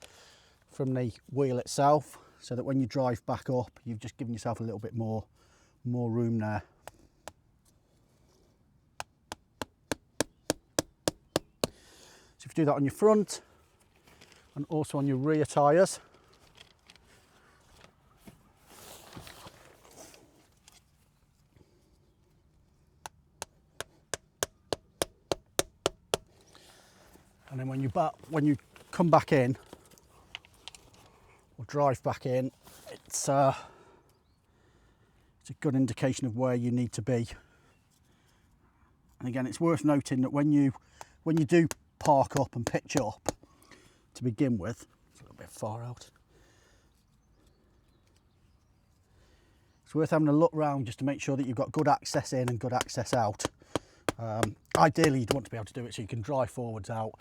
from the wheel itself, so that when you drive back up, you've just given yourself a little bit more room there. So if you do that on your front and also on your rear tyres, and then when you come back in or drive back in, it's a good indication of where you need to be. And again, it's worth noting that when you do park up and pitch up to begin with, it's a little bit far out. It's worth having a look round just to make sure that you've got good access in and good access out. Ideally, you'd want to be able to do it so you can drive forwards out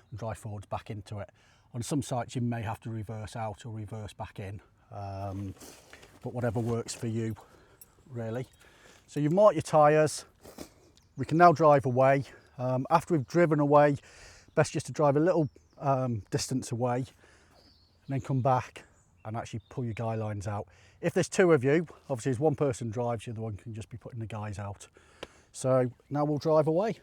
and drive forwards back into it. On some sites, you may have to reverse out or reverse back in, but whatever works for you, really. So you've marked your tyres. We can now drive away. After we've driven away, best just to drive a little distance away and then come back and actually pull your guy lines out. If there's 2 of you, obviously as one person drives, the other one can just be putting the guys out. So now we'll drive away.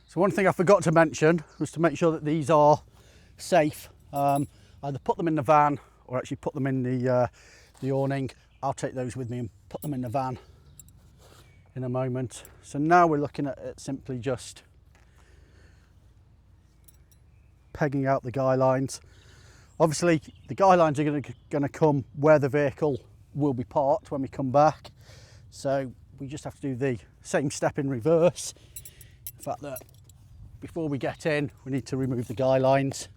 So one thing I forgot to mention was to make sure that these are safe. Either put them in the van or actually put them in the awning. I'll take those with me and put them in the van in a moment. So now we're looking at it simply just pegging out the guy lines. Obviously the guy lines are going to come where the vehicle will be parked when we come back. So we just have to do the same step in reverse. The fact that before we get in, we need to remove the guy lines.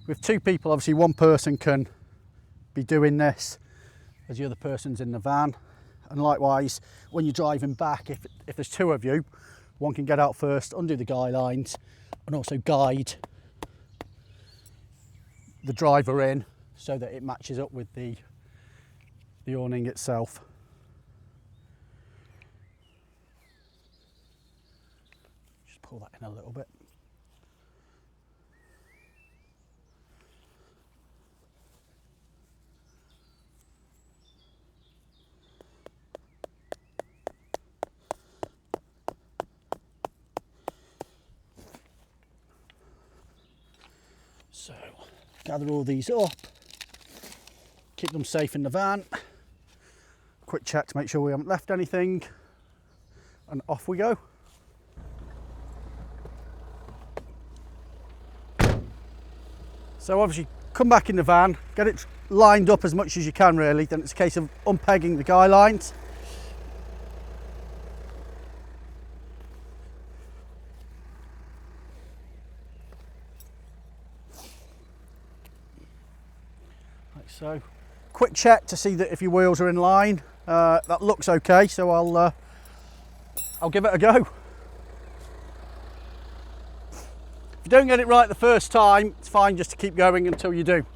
With 2 people, obviously one person can be doing this as the other person's in the van. And likewise, when you're driving back, if there's 2 of you, one can get out first, undo the guy lines, and also guide the driver in so that it matches up with the awning itself. Just pull that in a little bit. So gather all these up, keep them safe in the van. Quick check to make sure we haven't left anything, and off we go. So obviously come back in the van, get it lined up as much as you can really, then it's a case of unpegging the guy lines. Like so. Quick check to see that if your wheels are in line. That looks okay, so I'll give it a go. If you don't get it right the first time, it's fine just to keep going until you do.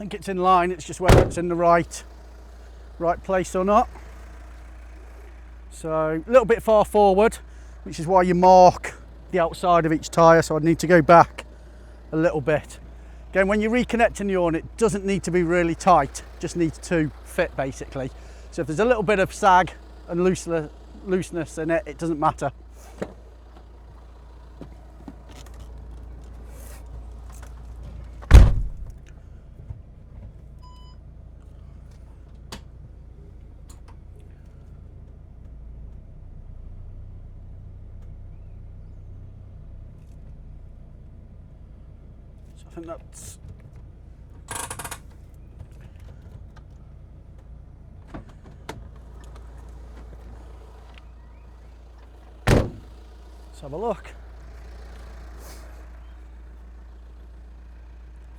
think it's in line, it's just whether it's in the right place or not. So a little bit far forward, which is why you mark the outside of each tyre, so I need to go back a little bit. Again, when you're reconnecting the awning, it doesn't need to be really tight, just needs to fit basically. So if there's a little bit of sag and looseness in it, it doesn't matter. So I think that's have a look.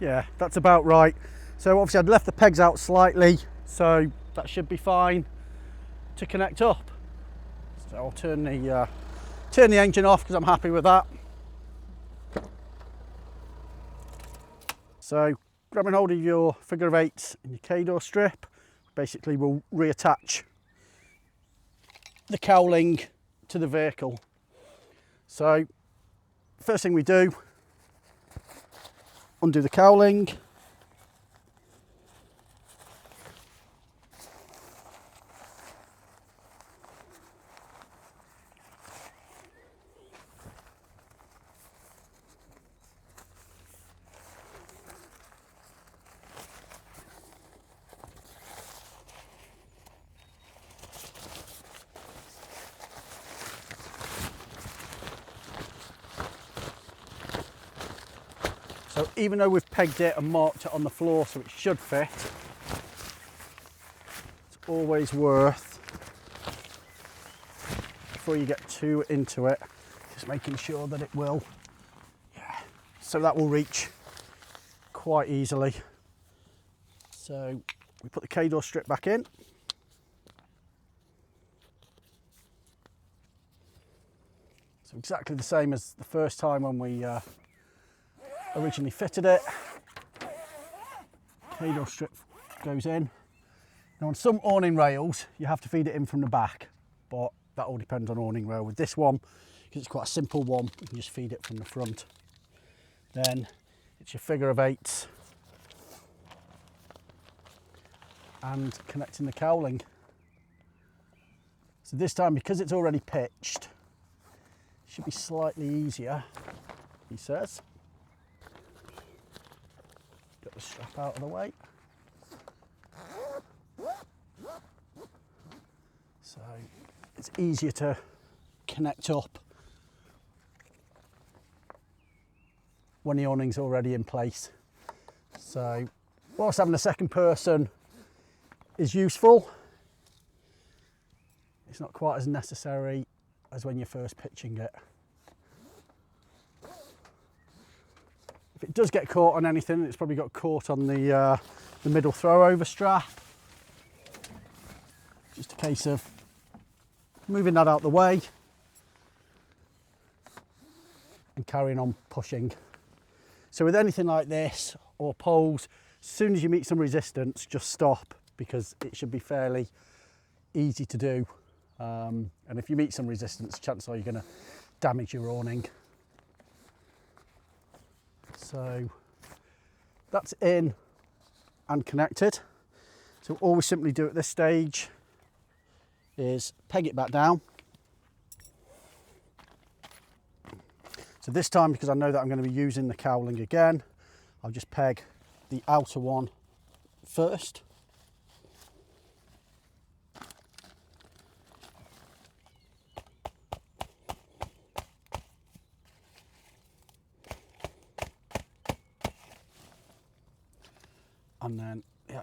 Yeah, that's about right. So obviously I'd left the pegs out slightly, so that should be fine to connect up. So I'll turn the engine off because I'm happy with that. So grabbing hold of your figure of 8s and your K-door strip, basically we'll reattach the cowling to the vehicle. So first thing we do, undo the cowling, so even though we've pegged it and marked it on the floor so it should fit, it's always worth, before you get too into it, just making sure that it will, yeah, so that will reach quite easily. So we put the K-door strip back in. So exactly the same as the first time when we originally fitted it. K-door strip goes in. Now on some awning rails you have to feed it in from the back, but that all depends on awning rail. With this one, because it's quite a simple one, you can just feed it from the front. Then it's your figure of 8s and connecting the cowling. So this time, because it's already pitched, it should be slightly easier, he says. Get the strap out of the way. So it's easier to connect up when the awning's already in place. So whilst having a second person is useful, it's not quite as necessary as when you're first pitching it. If it does get caught on anything, it's probably got caught on the middle throw over strap. Just a case of moving that out the way and carrying on pushing. So with anything like this or poles, as soon as you meet some resistance, just stop, because it should be fairly easy to do. And if you meet some resistance, chances are you're going to damage your awning. So that's in and connected. So all we simply do at this stage is peg it back down. So this time, because I know that I'm going to be using the cowling again, I'll just peg the outer one first. And then the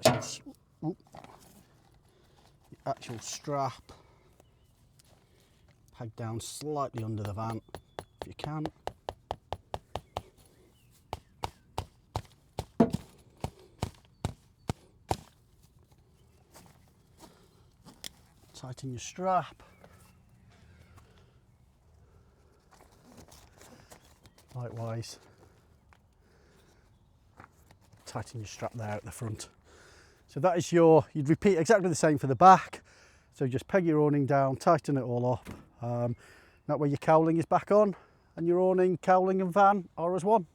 actual strap, peg down slightly under the van if you can. Tighten your strap. Likewise, tighten your strap there at the front. So that is you'd repeat exactly the same for the back. So just peg your awning down, tighten it all up. That way your cowling is back on and your awning, cowling and van are as one.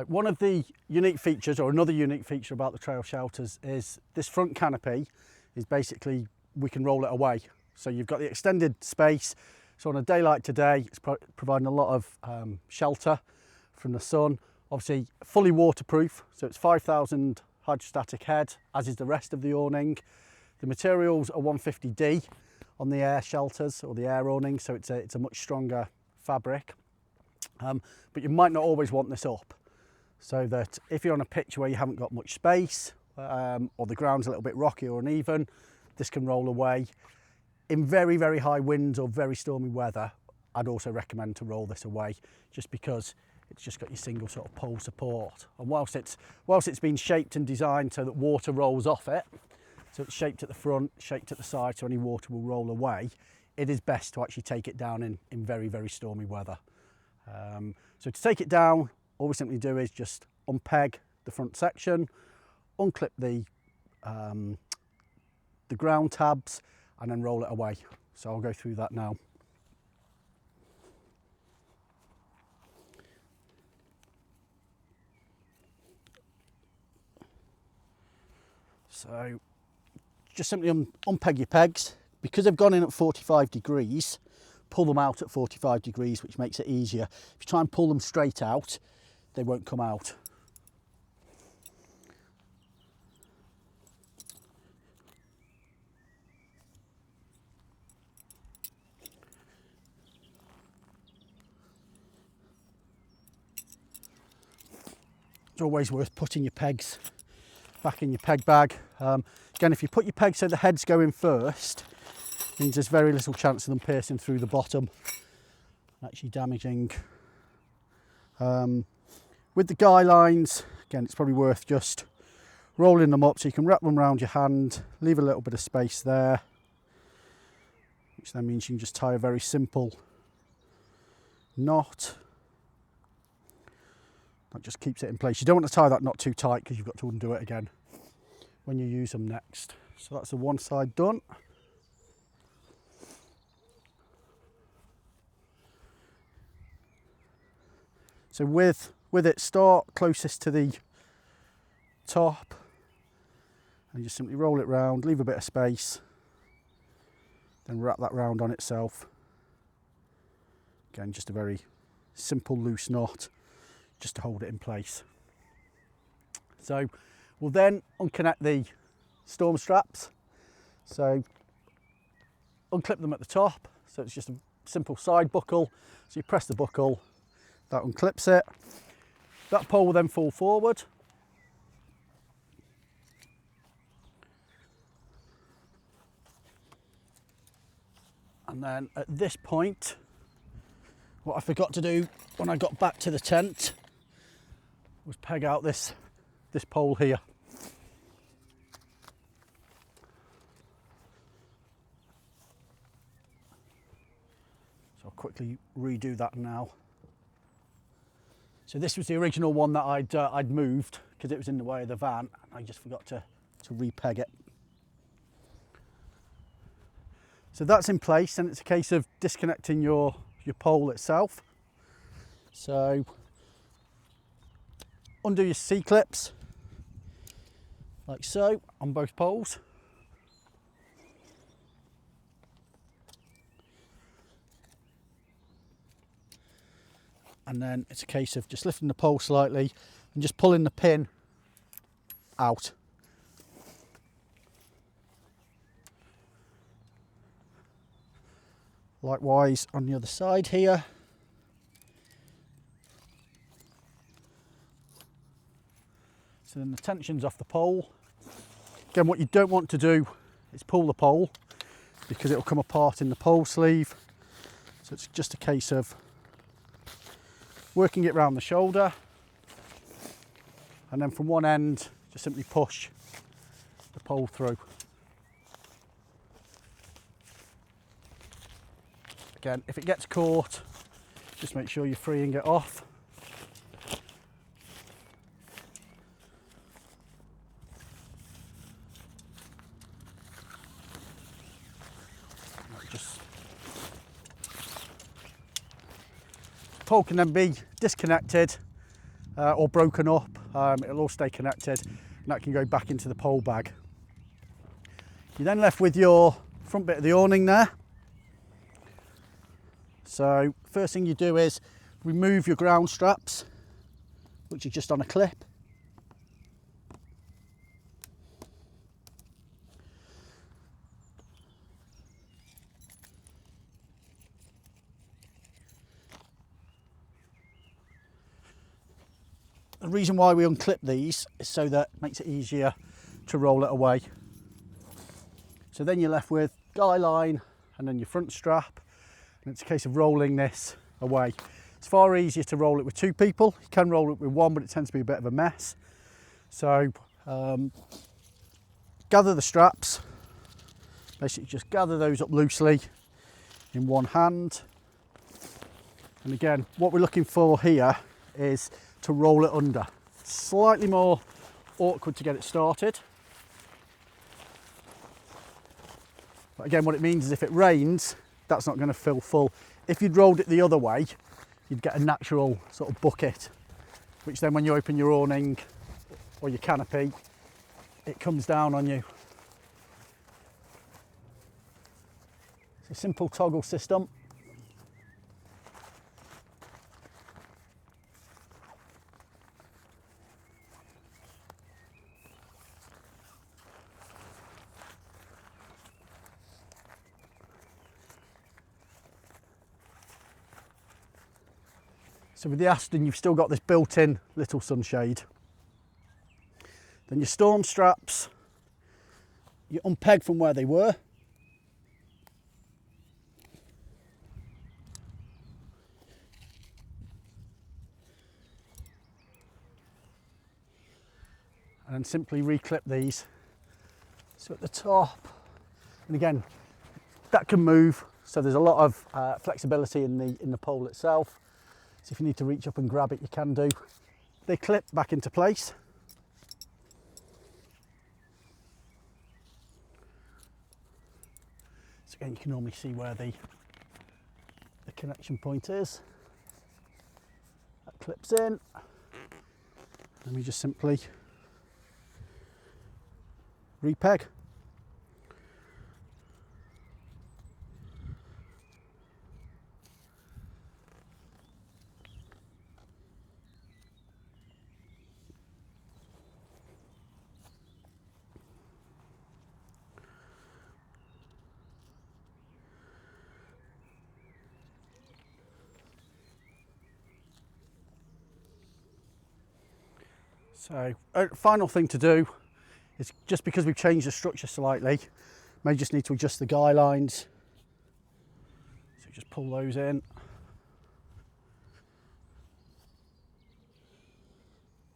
One of the unique features, or another unique feature about the trail shelters, is this front canopy is basically, we can roll it away. So you've got the extended space. So on a day like today, it's providing a lot of shelter from the sun. Obviously fully waterproof, so it's 5,000 hydrostatic head, as is the rest of the awning. The materials are 150D on the air shelters or the air awning, so it's a much stronger fabric. But you might not always want this up, so that if you're on a pitch where you haven't got much space, or the ground's a little bit rocky or uneven, this can roll away. In very, very high winds or very stormy weather, I'd also recommend to roll this away, just because it's just got your single sort of pole support. And whilst it's been shaped and designed so that water rolls off it, so it's shaped at the front, shaped at the side, so any water will roll away, it is best to actually take it down in very, very stormy weather. So to take it down, all we simply do is just unpeg the front section, unclip the ground tabs, and then roll it away. So I'll go through that now. So just simply unpeg your pegs. Because they've gone in at 45 degrees, pull them out at 45 degrees, which makes it easier. If you try and pull them straight out, they won't come out. It's always worth putting your pegs back in your peg bag. Again, if you put your pegs so the heads go in first, it means there's very little chance of them piercing through the bottom and actually damaging. With the guy lines, again, it's probably worth just rolling them up so you can wrap them around your hand, leave a little bit of space there, which then means you can just tie a very simple knot. That just keeps it in place. You don't want to tie that knot too tight because you've got to undo it again when you use them next. So that's the one side done. So with it, start closest to the top and just simply roll it round, leave a bit of space, then wrap that round on itself. Again, just a very simple loose knot, just to hold it in place. So we'll then unconnect the storm straps. So unclip them at the top. So it's just a simple side buckle. So you press the buckle, that unclips it. That pole will then fall forward. And then at this point, what I forgot to do when I got back to the tent was peg out this pole here. So I'll quickly redo that now. So this was the original one that I'd moved because it was in the way of the van. I just forgot to re-peg it. So that's in place, and it's a case of disconnecting your pole itself. So undo your C-clips, like so, on both poles. And then it's a case of just lifting the pole slightly and just pulling the pin out. Likewise on the other side here. So then the tension's off the pole. Again, what you don't want to do is pull the pole because it'll come apart in the pole sleeve. So it's just a case of working it round the shoulder, and then from one end just simply push the pole through. Again, if it gets caught, just make sure you're freeing it off. pole can then be disconnected or broken up. It'll all stay connected and that can go back into the pole bag. You're then left with your front bit of the awning there. So first thing you do is remove your ground straps, which are just on a clip. The reason why we unclip these is so that it makes it easier to roll it away. So then you're left with guy line and then your front strap, and it's a case of rolling this away. It's far easier to roll it with two people. You can roll it with one, but it tends to be a bit of a mess. So gather the straps, basically just gather those up loosely in one hand. And again, what we're looking for here is to roll it under. It's slightly more awkward to get it started. But again, what it means is if it rains, that's not going to fill full. If you'd rolled it the other way, you'd get a natural sort of bucket, which then when you open your awning or your canopy, it comes down on you. It's a simple toggle system. So with the Aston, you've still got this built-in little sunshade. Then your storm straps, you unpeg from where they were. And then simply reclip these. So at the top, and again, that can move. So there's a lot of flexibility in the pole itself. So if you need to reach up and grab it, you can do. They clip back into place. So again, you can normally see where the connection point is. That clips in. And we just simply repeg. So final thing to do is, just because we've changed the structure slightly, may just need to adjust the guy lines. So just pull those in.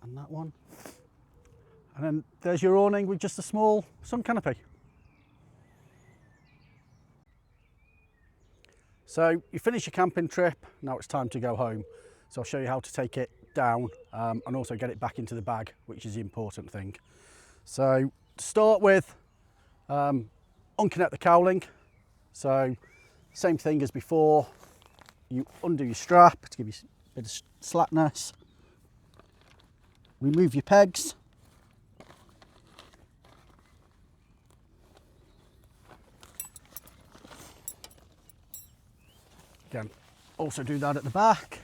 And that one. And then there's your awning with just a small sun canopy. So you finish your camping trip, now it's time to go home. So I'll show you how to take it down and also get it back into the bag, which is the important thing. So to start with, unconnect the cowling. So same thing as before, you undo your strap to give you a bit of slackness. Remove your pegs. Again, also do that at the back.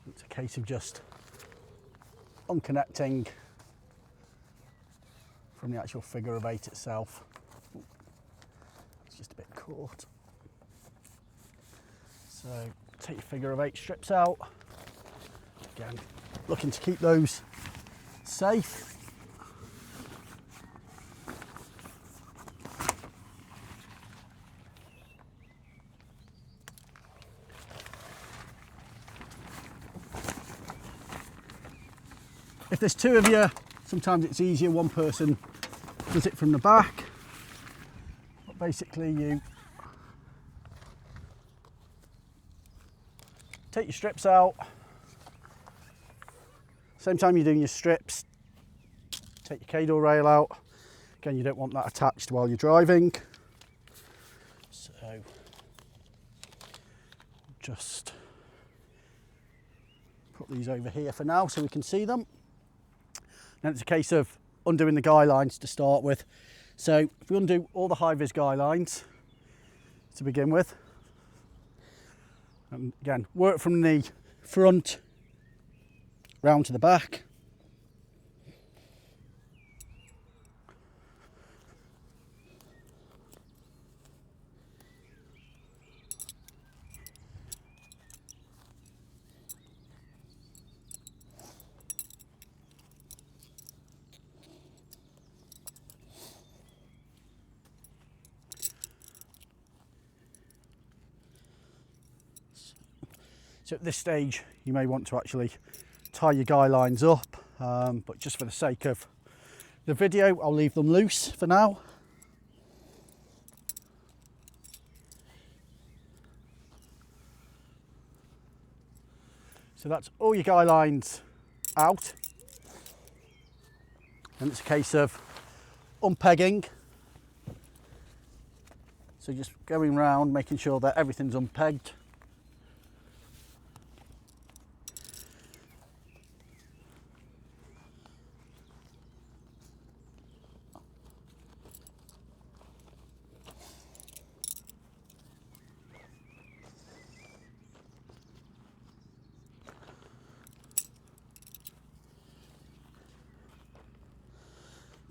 It's a case of just unconnecting from the actual figure of 8 itself. It's just a bit caught. So take your figure of 8 strips out. Again, looking to keep those safe. If there's two of you, sometimes it's easier, one person does it from the back. But basically you take your strips out. Same time you're doing your strips, take your K-door rail out. Again, you don't want that attached while you're driving. So just put these over here for now so we can see them. Then it's a case of undoing the guy lines to start with. So if we undo all the high-vis guy lines to begin with, and again, work from the front round to the back. So at this stage, you may want to actually tie your guy lines up, but just for the sake of the video, I'll leave them loose for now. So that's all your guy lines out. And it's a case of unpegging. So just going round, making sure that everything's unpegged.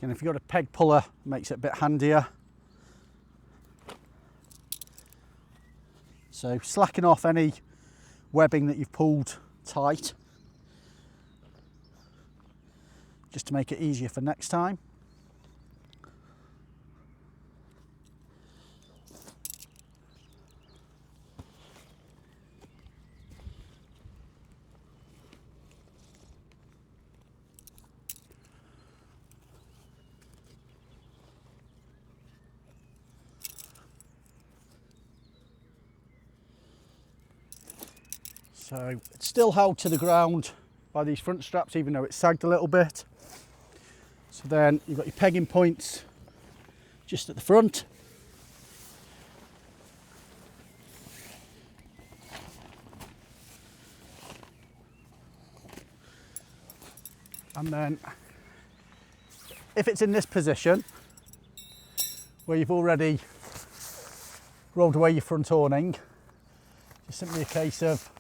And if you've got a peg puller, it makes it a bit handier. So slacken off any webbing that you've pulled tight, just to make it easier for next time. So it's still held to the ground by these front straps, even though it's sagged a little bit. So then you've got your pegging points just at the front. And then if it's in this position where you've already rolled away your front awning, it's simply a case of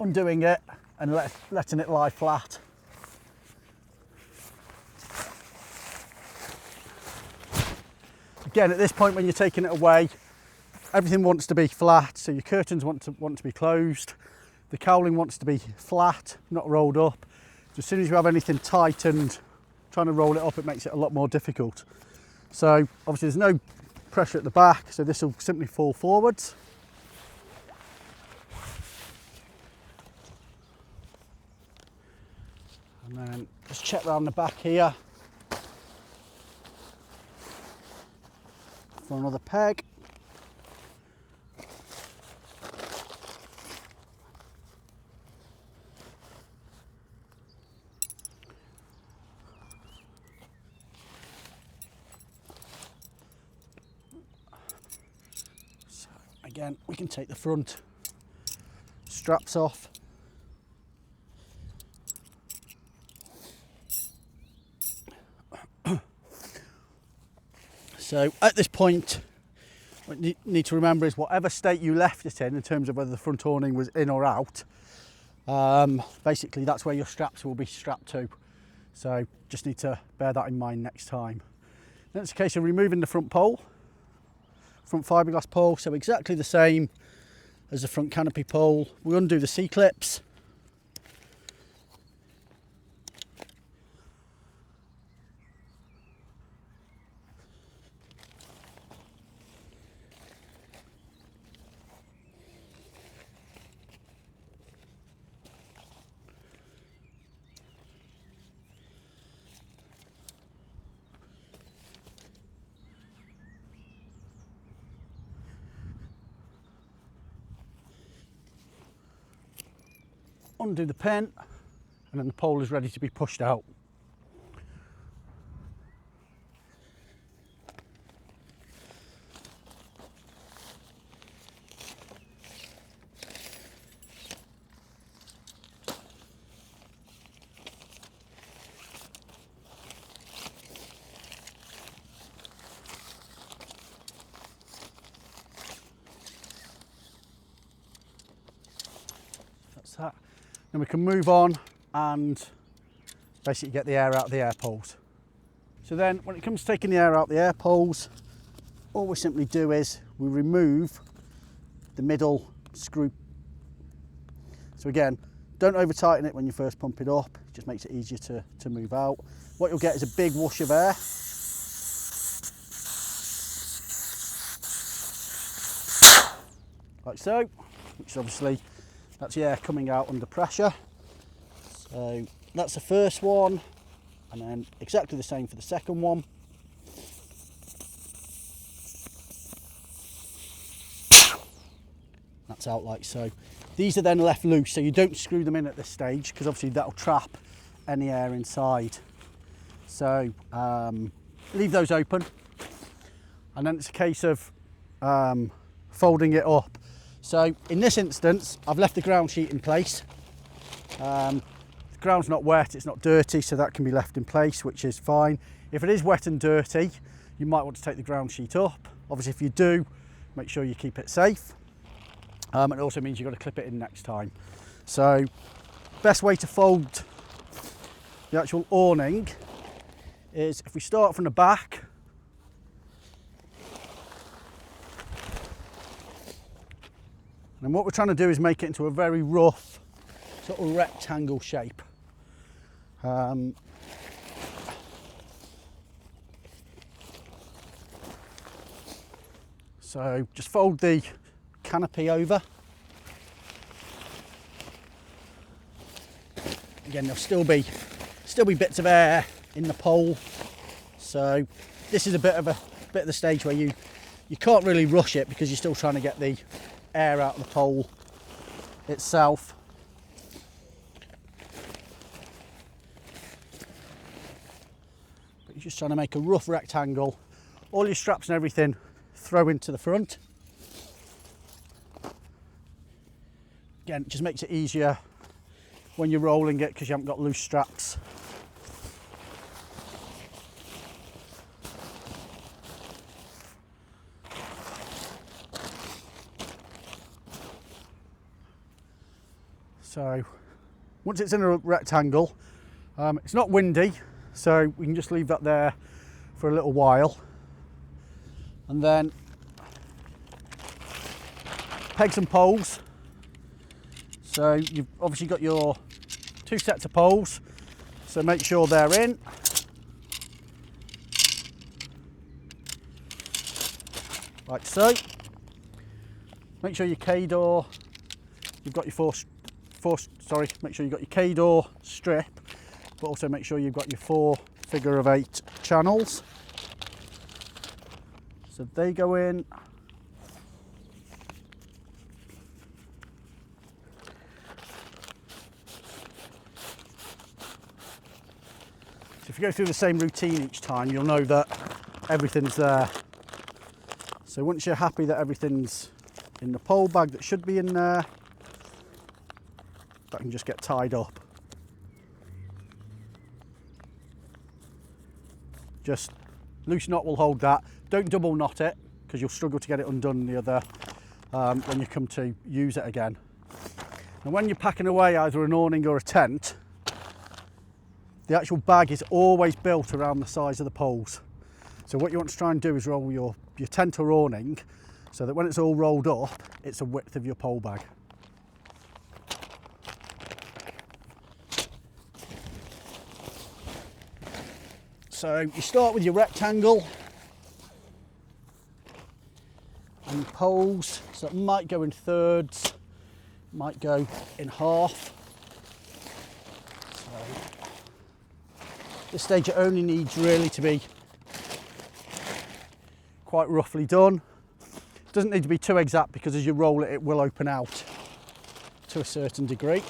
undoing it and letting it lie flat. Again, at this point when you're taking it away, everything wants to be flat, so your curtains want to be closed, the cowling wants to be flat, not rolled up. So as soon as you have anything tight and trying to roll it up, it makes it a lot more difficult. So obviously there's no pressure at the back, so this will simply fall forwards. And then just check round the back here for another peg. So again, we can take the front straps off. So at this point, what you need to remember is whatever state you left it in terms of whether the front awning was in or out, basically that's where your straps will be strapped to. So just need to bear that in mind next time. Then it's a case of removing the front pole, front fiberglass pole, so exactly the same as the front canopy pole. We undo the C-clips. undo the pin, and then the pole is ready to be pushed out. That's that. Then we can move on and basically get the air out of the air poles. So then when it comes to taking the air out the air poles, all we simply do is we remove the middle screw. So again, don't over tighten it when you first pump it up, it just makes it easier to move out. What you'll get is a big whoosh of air. Like so, which is obviously, that's the air coming out under pressure. So that's the first one, and then exactly the same for the second one. That's out like so. These are then left loose, so you don't screw them in at this stage, because obviously that'll trap any air inside. So leave those open, and then it's a case of folding it up. So in this instance, I've left the ground sheet in place. The ground's not wet, it's not dirty, so that can be left in place, which is fine. If it is wet and dirty, you might want to take the ground sheet up. Obviously, if you do, make sure you keep it safe. It also means you've got to clip it in next time. So, best way to fold the actual awning is if we start from the back. And what we're trying to do is make it into a very rough sort of rectangle shape. So just fold the canopy over. Again, there'll still be bits of air in the pole. So this is a bit of the stage where you can't really rush it, because you're still trying to get the air out of the pole itself. But you're just trying to make a rough rectangle. All your straps and everything throw into the front. Again, it just makes it easier when you're rolling it, because you haven't got loose straps. So once it's in a rectangle, it's not windy, so we can just leave that there for a little while. And then pegs and poles. So you've obviously got your two sets of poles, so make sure they're in. Like so. Make sure your K-door, you've got your make sure you've got your K-door strip, but also make sure you've got your 4 figure-of-8 channels. So they go in. So if you go through the same routine each time, you'll know that everything's there. So once you're happy that everything's in the pole bag that should be in there, that can just get tied up. Just loose knot will hold that. Don't double knot it, because you'll struggle to get it undone the other when you come to use it again. And when you're packing away either an awning or a tent, the actual bag is always built around the size of the poles. So what you want to try and do is roll your tent or awning so that when it's all rolled up, it's the width of your pole bag. So you start with your rectangle and your poles, so it might go in thirds, might go in half. So this stage it only needs really to be quite roughly done. It doesn't need to be too exact, because as you roll it, it will open out to a certain degree.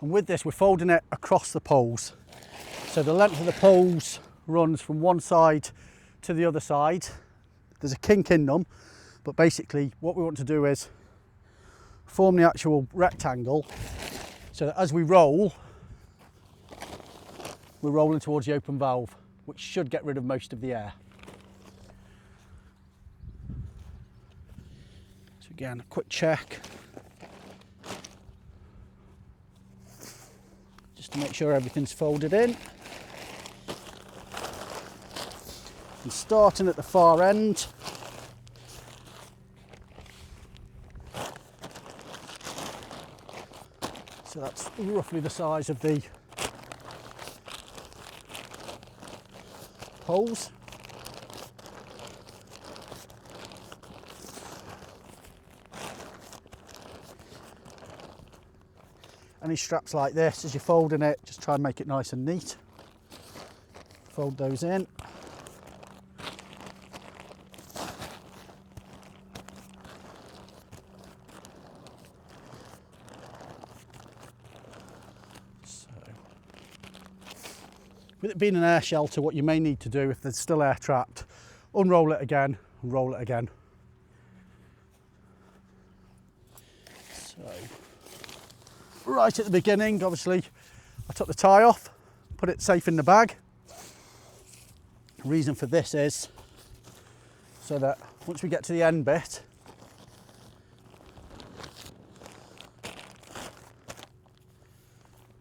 And with this, we're folding it across the poles. So the length of the poles runs from one side to the other side. There's a kink in them, but basically what we want to do is form the actual rectangle so that as we roll, we're rolling towards the open valve, which should get rid of most of the air. So again, a quick check. Just to make sure everything's folded in. And starting at the far end, so that's roughly the size of the holes. Any straps like this, as you're folding it, just try and make it nice and neat. Fold those in. With it being an air shelter, what you may need to do if there's still air trapped, unroll it again and roll it again. So, right at the beginning, obviously, I took the tie off, put it safe in the bag. The reason for this is so that once we get to the end bit,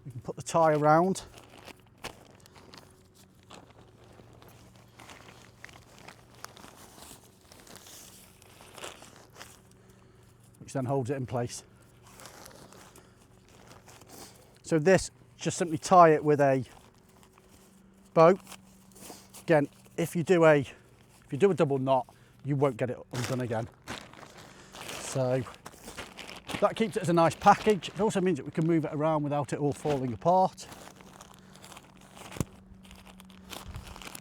we can put the tie around. Which then holds it in place. So this, just simply tie it with a bow. Again, if you do a double knot, you won't get it undone again. So that keeps it as a nice package. It also means that we can move it around without it all falling apart.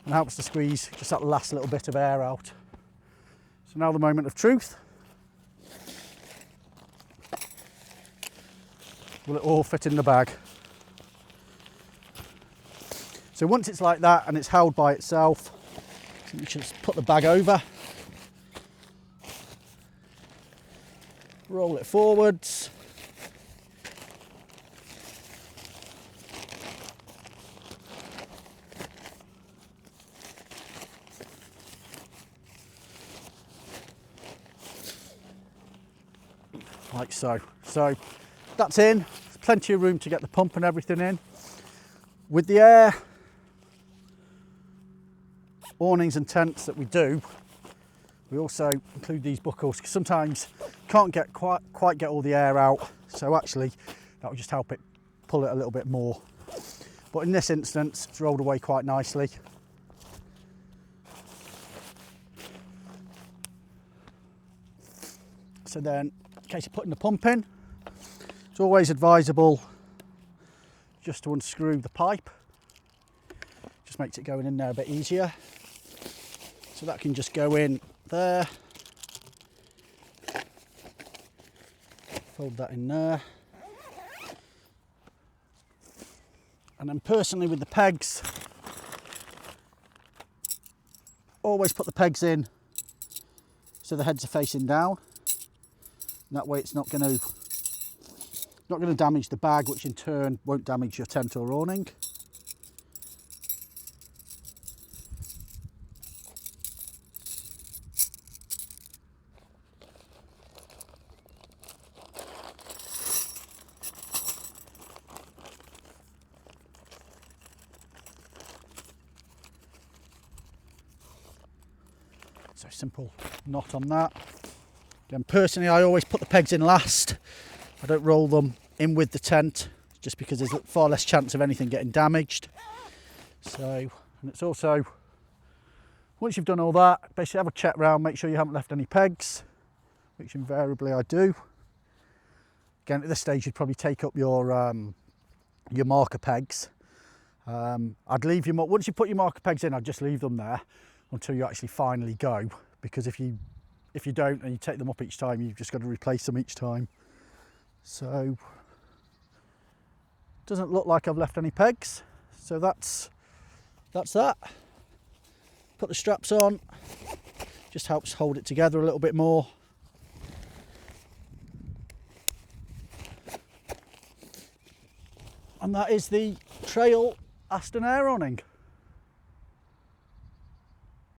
And helps to squeeze just that last little bit of air out. So now the moment of truth. Will it all fit in the bag? So once it's like that and it's held by itself, you just put the bag over, roll it forwards, like so. So that's in. There's plenty of room to get the pump and everything in. With the air awnings and tents that we do, we also include these buckles because sometimes you can't get quite get all the air out. So actually, that will just help it pull it a little bit more. But in this instance, it's rolled away quite nicely. So then, in case you're putting the pump in, it's always advisable just to unscrew the pipe. Just makes it going in there a bit easier. So that can just go in there. Fold that in there. And then personally with the pegs, always put the pegs in so the heads are facing down. And that way it's not going to damage the bag, which in turn won't damage your tent or awning. So simple knot on that. Again, personally, I always put the pegs in last. I don't roll them in with the tent, just because there's far less chance of anything getting damaged. So, and it's also, once you've done all that, basically have a check round, make sure you haven't left any pegs, which invariably I do. Again, at this stage, you'd probably take up your marker pegs. I'd leave your, once you put your marker pegs in, I'd just leave them there until you actually finally go, because if you don't and you take them up each time, you've just got to replace them each time. So Doesn't look like I've left any pegs, so that's that. Put the straps on, just helps hold it together a little bit more. And that is the Trail Aston Air Awning.